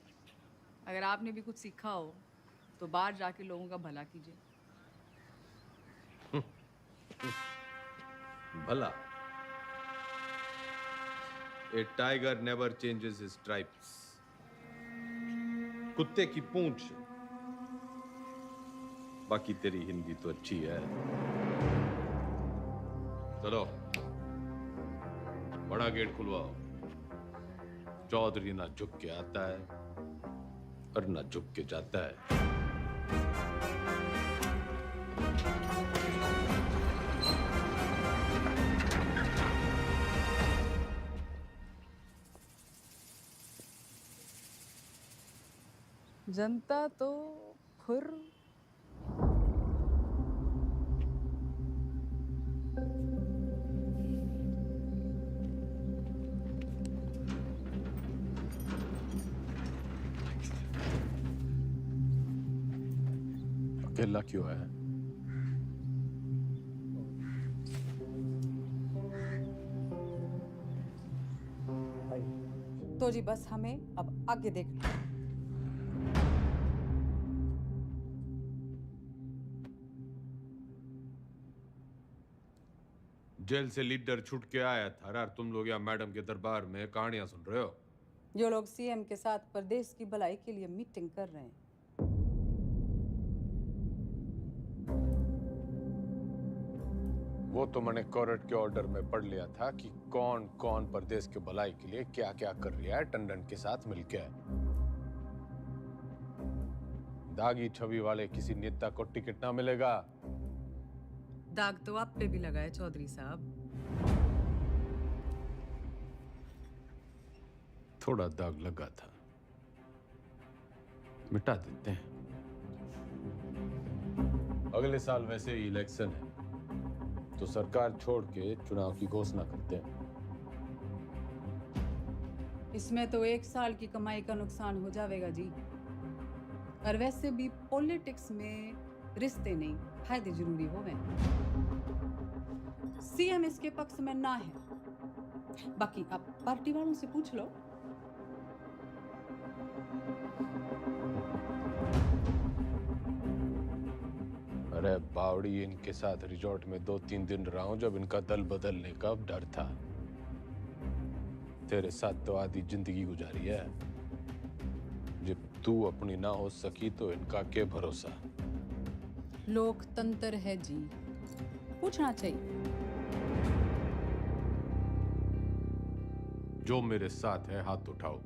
अगर आपने भी कुछ सीखा हो तो बाहर जाके लोगों का भला कीजिए। भला? A tiger never changes his stripes. कुत्ते की पूंछ। बाकी तेरी हिंदी तो अच्छी है। चलो बड़ा गेट खुलवाओ। चौधरी ना झुक के आता है और ना झुक के जाता है। जनता तो खुर। अकेला क्यों है? तो जी बस हमें अब आगे देखना। जेल से लीडर छूट के आया था और तुम लोग यहाँ मैडम के दरबार में कहानियां सुन रहे हो। जो लोग सीएम के साथ प्रदेश की भलाई के लिए मीटिंग कर रहे हैं। वो तो मैंने कोर्ट के ऑर्डर में पढ़ लिया था कि कौन कौन प्रदेश के भलाई के लिए क्या क्या कर रहा है टंडन के साथ मिलकर। दागी छवि वाले किसी नेता को टिकट ना मिलेगा। दाग तो आप पे भी लगा है चौधरी साहब। थोड़ा दाग लगा था, मिटा देते हैं। अगले साल वैसे ही इलेक्शन है, तो सरकार छोड़ के चुनाव की घोषणा करते हैं। इसमें तो 1 साल की कमाई का नुकसान हो जाएगा जी। और वैसे भी पॉलिटिक्स में रिश्ते नहीं, फायदे जरूरी होवे। सीएम इसके पक्ष में ना है, बाकी आप पार्टी वालों से पूछ लो। अरे बावड़ी, इनके साथ रिजॉर्ट में 2-3 दिन रहा हूं जब इनका दल बदलने का डर था। तेरे साथ तो आधी जिंदगी गुजारी है। जब तू अपनी ना हो सकी तो इनका क्या भरोसा। लोकतंत्र है जी, पूछना चाहिए। जो मेरे साथ है हाथ उठाओ।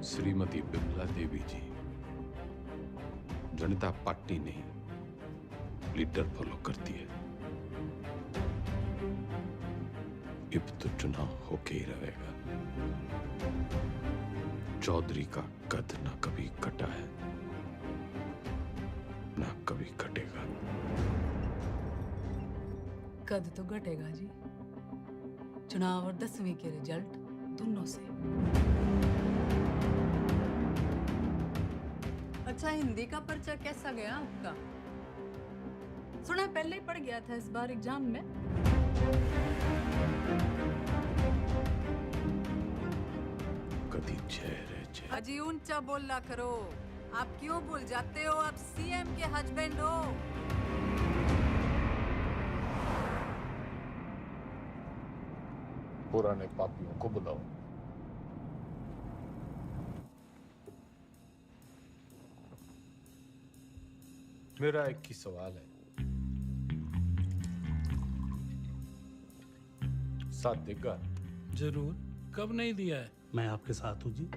श्रीमती बिमला देवी जी, जनता पार्टी नहीं लीडर फॉलो करती है। अब तो चुनाव होके ही रहेगा। चौधरी का कद ना कभी कटा है, ना कभी कटेगा। कद तो घटेगा जी, चुनाव और 10वीं के रिजल्ट दोनों से। अच्छा, हिंदी का पर्चा कैसा गया आपका? सुना पहले ही पड़ गया था इस बार एग्जाम में। कदी चेहरे अजी ऊंचा बोलना करो। आप क्यों भूल जाते हो आप सीएम के हस्बैंड हो? पुराने पापियों को बुलाओ। मेरा एक ही सवाल है, साथ देगा? जरूर, कब नहीं दिया है? मैं आपके साथ हूँ जी।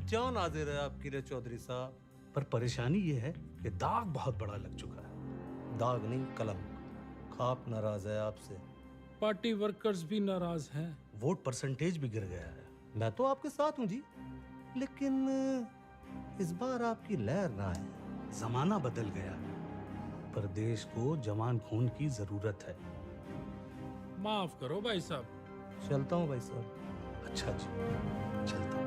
जान हाजिर है आपकी रे चौधरी साहब। पर परेशानी ये है कि दाग बहुत बड़ा लग चुका है। दाग नहीं, कलम। खाप नाराज है आपसे। पार्टी वर्कर्स भी नाराज हैं। वोट परसेंटेज भी गिर गया है। मैं तो आपके साथ हूँ जी, लेकिन इस बार आपकी लहर ना है। जमाना बदल गया है, पर देश को जवान खून की जरूरत है। माफ करो भाई साहब। चलता हूँ भाई साहब। अच्छा जी, चलता हूँ।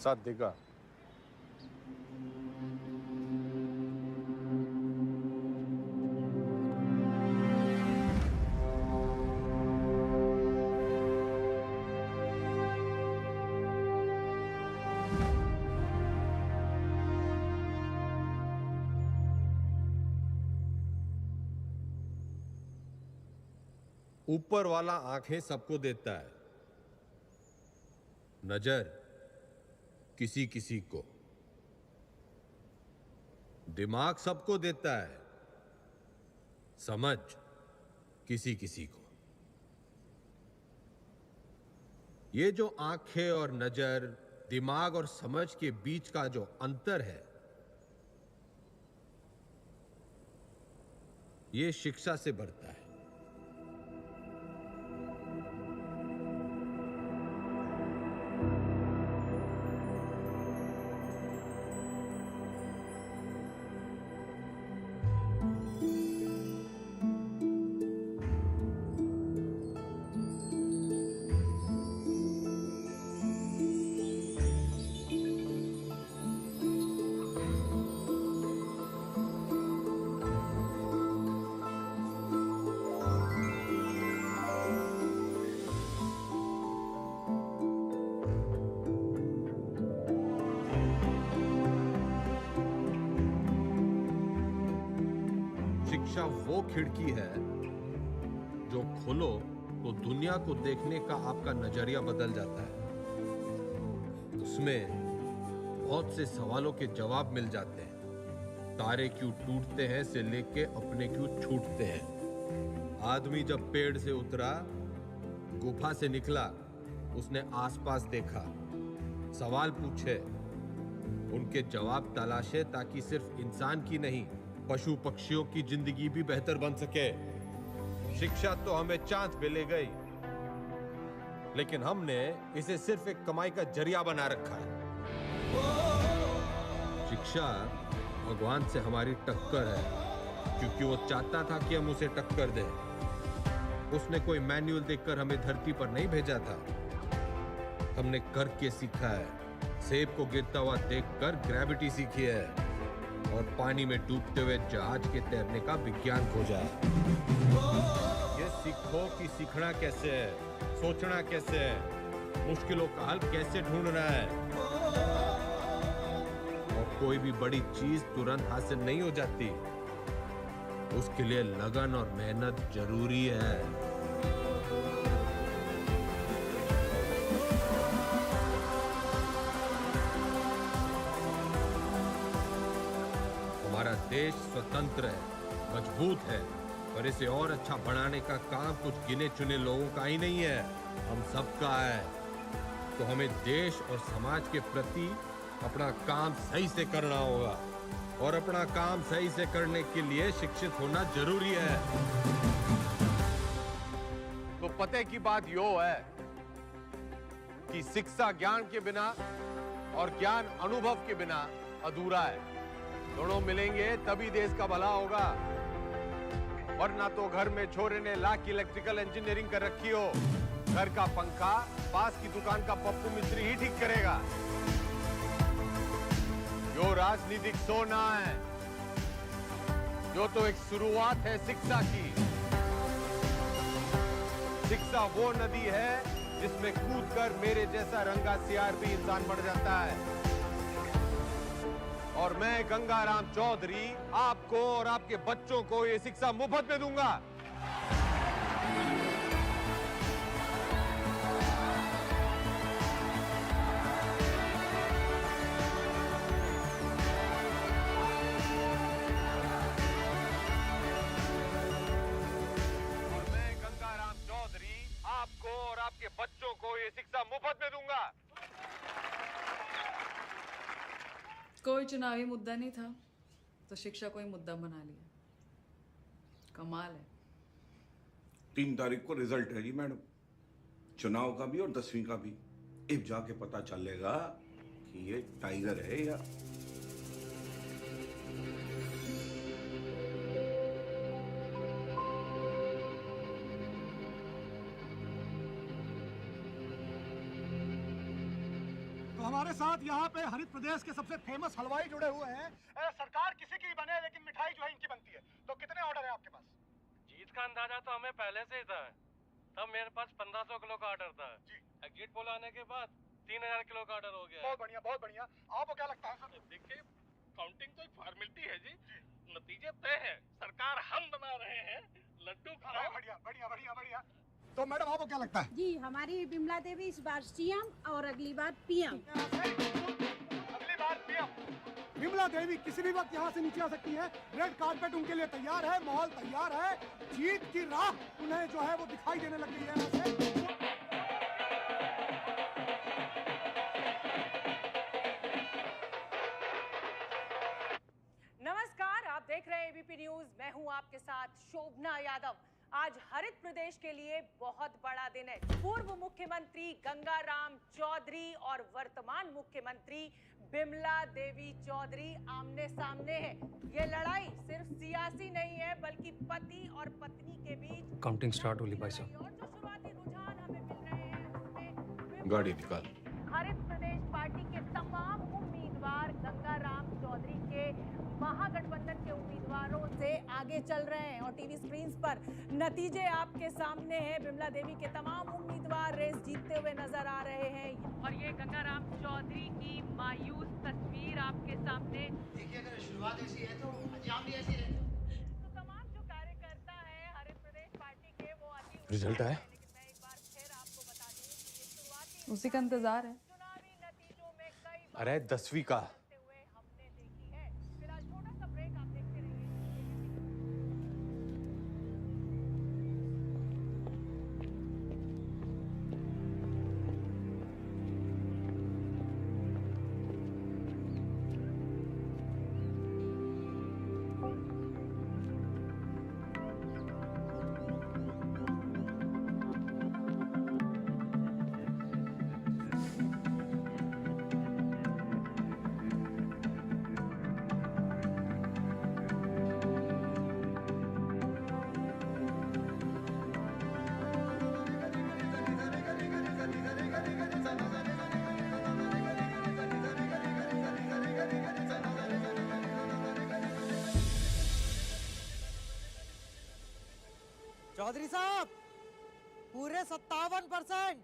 साथ देगा? ऊपर वाला आंखें सबको देता है, नजर किसी किसी को, दिमाग सबको देता है, समझ किसी किसी को। ये जो आंखें और नजर, दिमाग और समझ के बीच का जो अंतर है, ये शिक्षा से बढ़ता है। शिक्षा वो खिड़की है जो खोलो तो दुनिया को देखने का आपका नजरिया बदल जाता है। उसमें बहुत से सवालों के जवाब मिल जाते हैं। तारे क्यों टूटते हैं से लेके अपने क्यों छूटते हैं। आदमी जब पेड़ से उतरा, गुफा से निकला, उसने आसपास देखा, सवाल पूछे, उनके जवाब तलाशे ताकि सिर्फ इंसान की नहीं, पशु पक्षियों की जिंदगी भी बेहतर बन सके। शिक्षा तो हमें चांद पे ले गई, लेकिन हमने इसे सिर्फ एक कमाई का जरिया बना रखा है। शिक्षा भगवान से हमारी टक्कर है, क्योंकि वो चाहता था कि हम उसे टक्कर दें। उसने कोई मैनुअल देखकर हमें धरती पर नहीं भेजा था, हमने करके सीखा है। सेब को गिरता हुआ देखकर ग्रेविटी सीखी है और पानी में डूबते हुए जहाज के तैरने का विज्ञान खोजा है। ये सीखो कि सीखना कैसे है, सोचना कैसे है, मुश्किलों का हल कैसे ढूंढना है। और कोई भी बड़ी चीज तुरंत हासिल नहीं हो जाती, उसके लिए लगन और मेहनत जरूरी है। हमारा देश स्वतंत्र है, मजबूत है, पर इसे और अच्छा बनाने का काम कुछ गिने चुने लोगों का ही नहीं है, हम सबका है। तो हमें देश और समाज के प्रति अपना काम सही से करना होगा, और अपना काम सही से करने के लिए शिक्षित होना जरूरी है। तो पते की बात यो है कि शिक्षा ज्ञान के बिना और ज्ञान अनुभव के बिना अधूरा है। दोनों मिलेंगे तभी देश का भला होगा, वरना तो घर में छोरे ने लाख की इलेक्ट्रिकल इंजीनियरिंग कर रखी हो, घर का पंखा पास की दुकान का पप्पू मिस्त्री ही ठीक करेगा। जो राजनीतिक सोना है, जो तो एक शुरुआत है शिक्षा की। शिक्षा वो नदी है जिसमें कूदकर मेरे जैसा रंगा सियार भी इंसान बन जाता है। और मैं गंगाराम चौधरी आपको और आपके बच्चों को ये शिक्षा मुफ्त में दूंगा। और मैं गंगाराम चौधरी आपको और आपके बच्चों को ये शिक्षा मुफ्त में दूंगा। कोई चुनावी मुद्दा नहीं था तो शिक्षा को ही मुद्दा बना लिया। कमाल है। 3 तारीख को रिजल्ट है जी मैडम, चुनाव का भी और 10वीं का भी। अब जाके पता चलेगा कि ये टाइगर है या हमारे साथ यहाँ पे हरित प्रदेश के सबसे फेमस हलवाई जुड़े हुए हैं। सरकार किसी की बने लेकिन मिठाई जो है इनकी बनती है। तो कितने ऑर्डर है आपके पास? जीत का अंदाजा तो हमें पहले से ही था। तब मेरे पास 1500 किलो का ऑर्डर था जी। गेट पोल आने के बाद 3000 किलो का ऑर्डर हो गया। बहुत बढ़िया, बहुत बढ़िया। आपको क्या लगता है सर? देखिए, काउंटिंग तो एक फॉर्मेलिटी है जी, नतीजे तय है। सरकार हम बना रहे हैं, लड्डू खाओ। बढ़िया बढ़िया बढ़िया बढ़िया। तो मैडम आपको क्या लगता है? जी, हमारी बिमला देवी इस बार सीएम और अगली बार पीएम। अगली बार पीएम। बिमला देवी किसी भी वक्त यहाँ से नीचे आ सकती है। रेड कार्पेट उनके लिए तैयार है, माहौल तैयार है। जीत की राह उन्हें जो है वो दिखाई देने लग गई है यहाँ से। नमस्कार, आप देख रहे हैं एबीपी न्यूज। मैं हूं आपके साथ शोभना यादव। आज हरित प्रदेश के लिए बहुत बड़ा दिन है। पूर्व मुख्यमंत्री गंगाराम चौधरी और वर्तमान मुख्यमंत्री बिमला देवी चौधरी आमने सामने हैं। ये लड़ाई सिर्फ सियासी नहीं है, बल्कि पति और पत्नी के बीच। काउंटिंग स्टार्ट होली भाई साहब। और जो शुरुआती रुझान हमें मिल रहे हैं उसमें गाड़ी निकाल। हरित प्रदेश पार्टी के तमाम उम्मीदवार गंगाराम चौधरी के महागठबंधन के उम्मीदवारों से आगे चल रहे हैं और टीवी स्क्रीन्स पर नतीजे आपके सामने हैं। बिमला देवी के तमाम उम्मीदवार रेस जीतते हुए नजर आ रहे हैं और ये गंगाराम चौधरी की मायूस तस्वीर आपके सामने। देखिए, अगर शुरुआत ऐसी है तो अंजाम भी ऐसी रहता है। तो तमाम जो रिजल्ट आया? उसी का इंतजार है। अरे 10वीं का। चौधरी साहब, पूरे 57%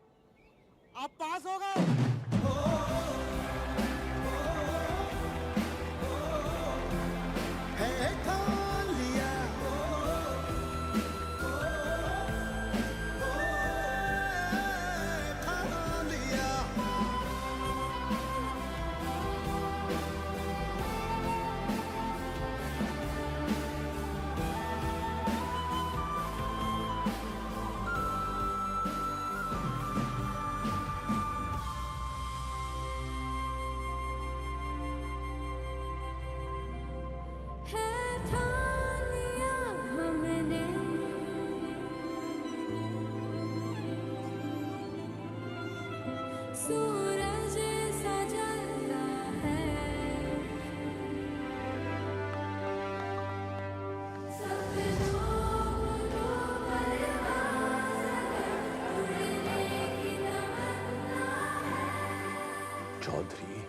आप पास हो गए। सूरज सजता है, सपनों को उड़ने की तमन्ना है। चौधरी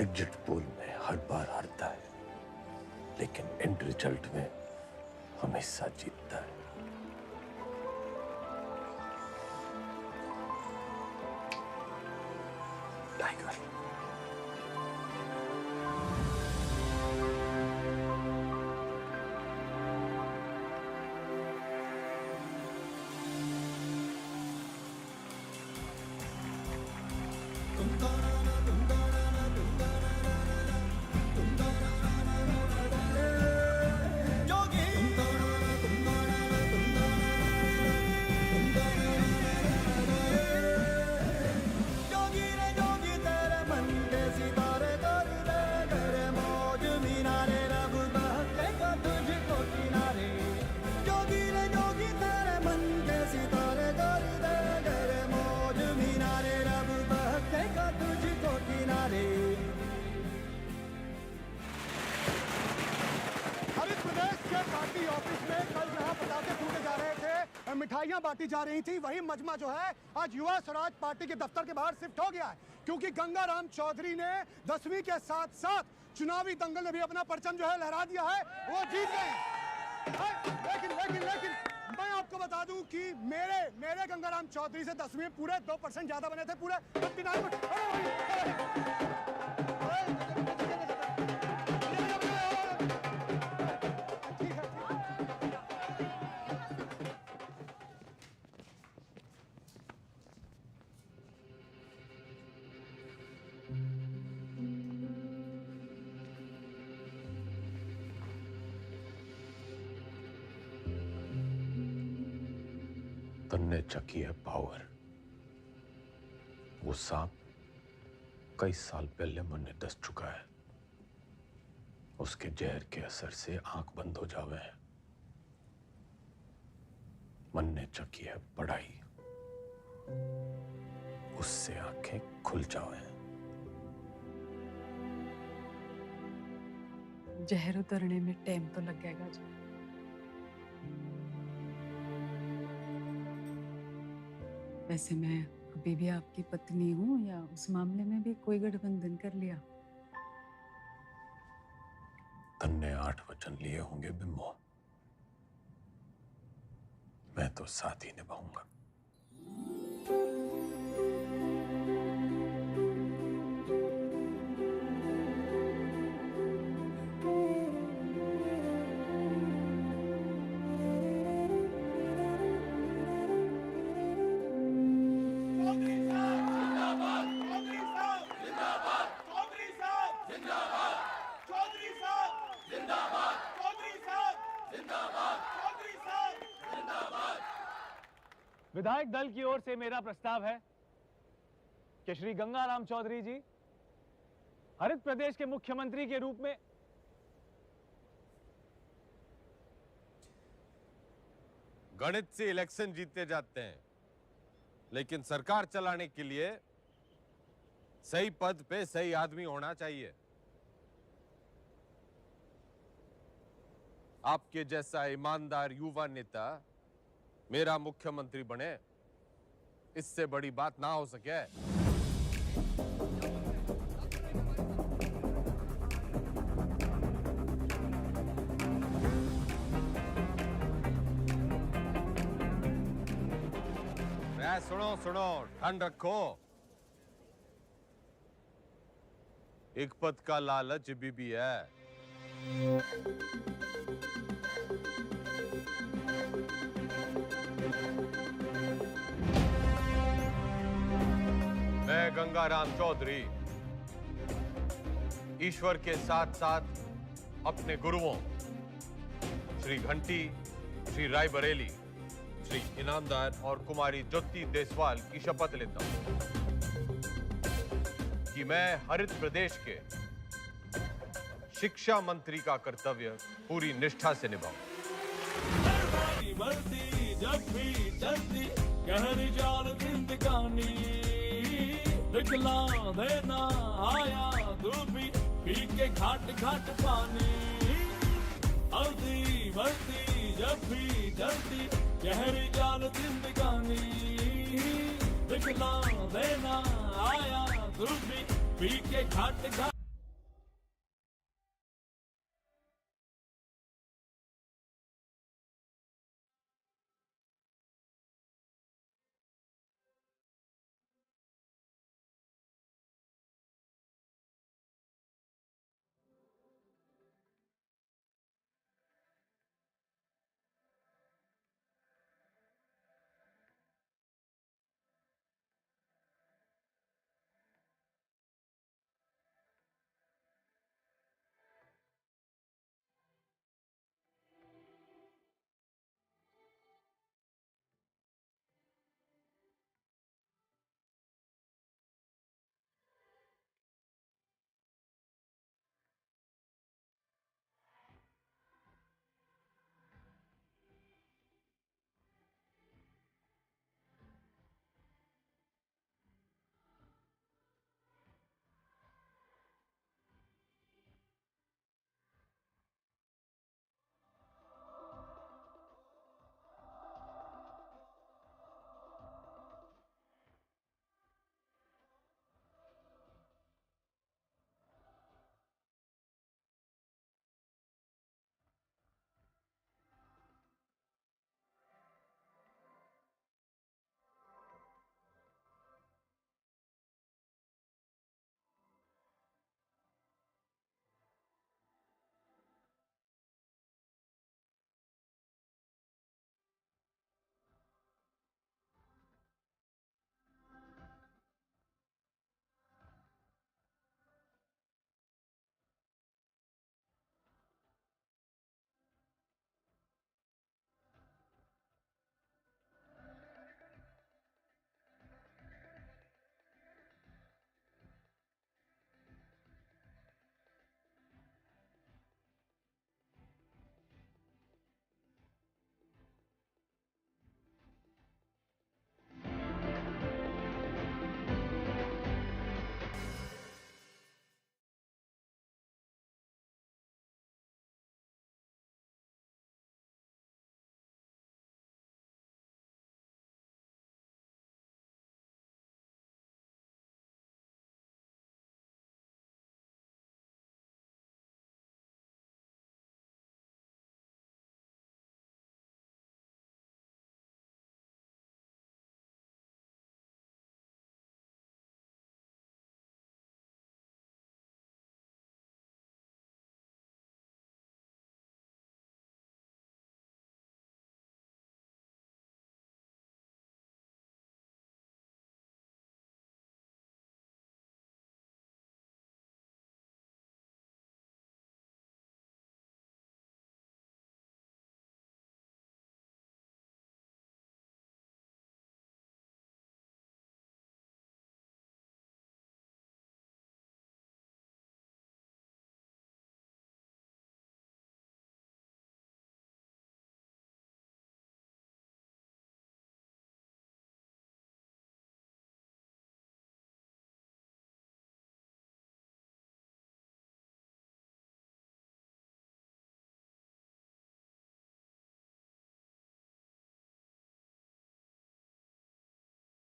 एग्जिट पोल में हर बार हारता है, लेकिन एंड रिजल्ट में हमेशा जीतता है। टाइगर। हरित प्रदेश के पार्टी ऑफिस में कल जहां पटाखे फूटे जा रहे थे, मिठाइयां बांटी जा रही थी, वही मजमा जो है आज युवा स्वराज पार्टी के दफ्तर के बाहर शिफ्ट हो गया है, क्योंकि गंगाराम चौधरी ने 10वीं के साथ साथ चुनावी दंगल में भी अपना परचम जो है लहरा दिया है, वो जीत गए। लेकिन मैं आपको बता दूं कि मेरे गंगाराम चौधरी से 10वीं में पूरे 2% ज्यादा बने थे, पूरे 59%। तन्ने चकी है पावर। वो सांप कई साल पहले मन दस चुका है। उसके जहर के असर से आंख बंद हो जावे हैं। मन ने चकी है पढ़ाई, उससे आंखें खुल जावे हैं। जहर उतरने में टाइम तो लगेगा जी। वैसे मैं अभी भी आपकी पत्नी हूँ, या उस मामले में भी कोई गठबंधन कर लिया? तन्ने 8 वचन लिए होंगे बिम्बो, मैं तो साथ ही निभाऊंगा। विधायक दल की ओर से मेरा प्रस्ताव है कि श्री गंगाराम चौधरी जी हरित प्रदेश के मुख्यमंत्री के रूप में गणित से इलेक्शन जीते जाते हैं, लेकिन सरकार चलाने के लिए सही पद पे सही आदमी होना चाहिए। आपके जैसा ईमानदार युवा नेता मेरा मुख्यमंत्री बने, इससे बड़ी बात ना हो सके। सुनो सुनो, ठंड रखो। एक पद का लालच भी है। मैं गंगाराम चौधरी ईश्वर के साथ साथ अपने गुरुओं श्री घंटी, श्री रायबरेली, श्री इनामदार और कुमारी ज्योति देसवाल की शपथ लेता हूं कि मैं हरित प्रदेश के शिक्षा मंत्री का कर्तव्य पूरी निष्ठा से निभाऊं। बढ़ती जब भी चलती गहरी जाल जिंदगानी, दिखला देना आया धूपी पी के घाट घाट पानी। हल्दी बढ़ती जब भी चलती गहरी जाल जिंदगानी, दिखला देना आया धूपी पी के घाट घाट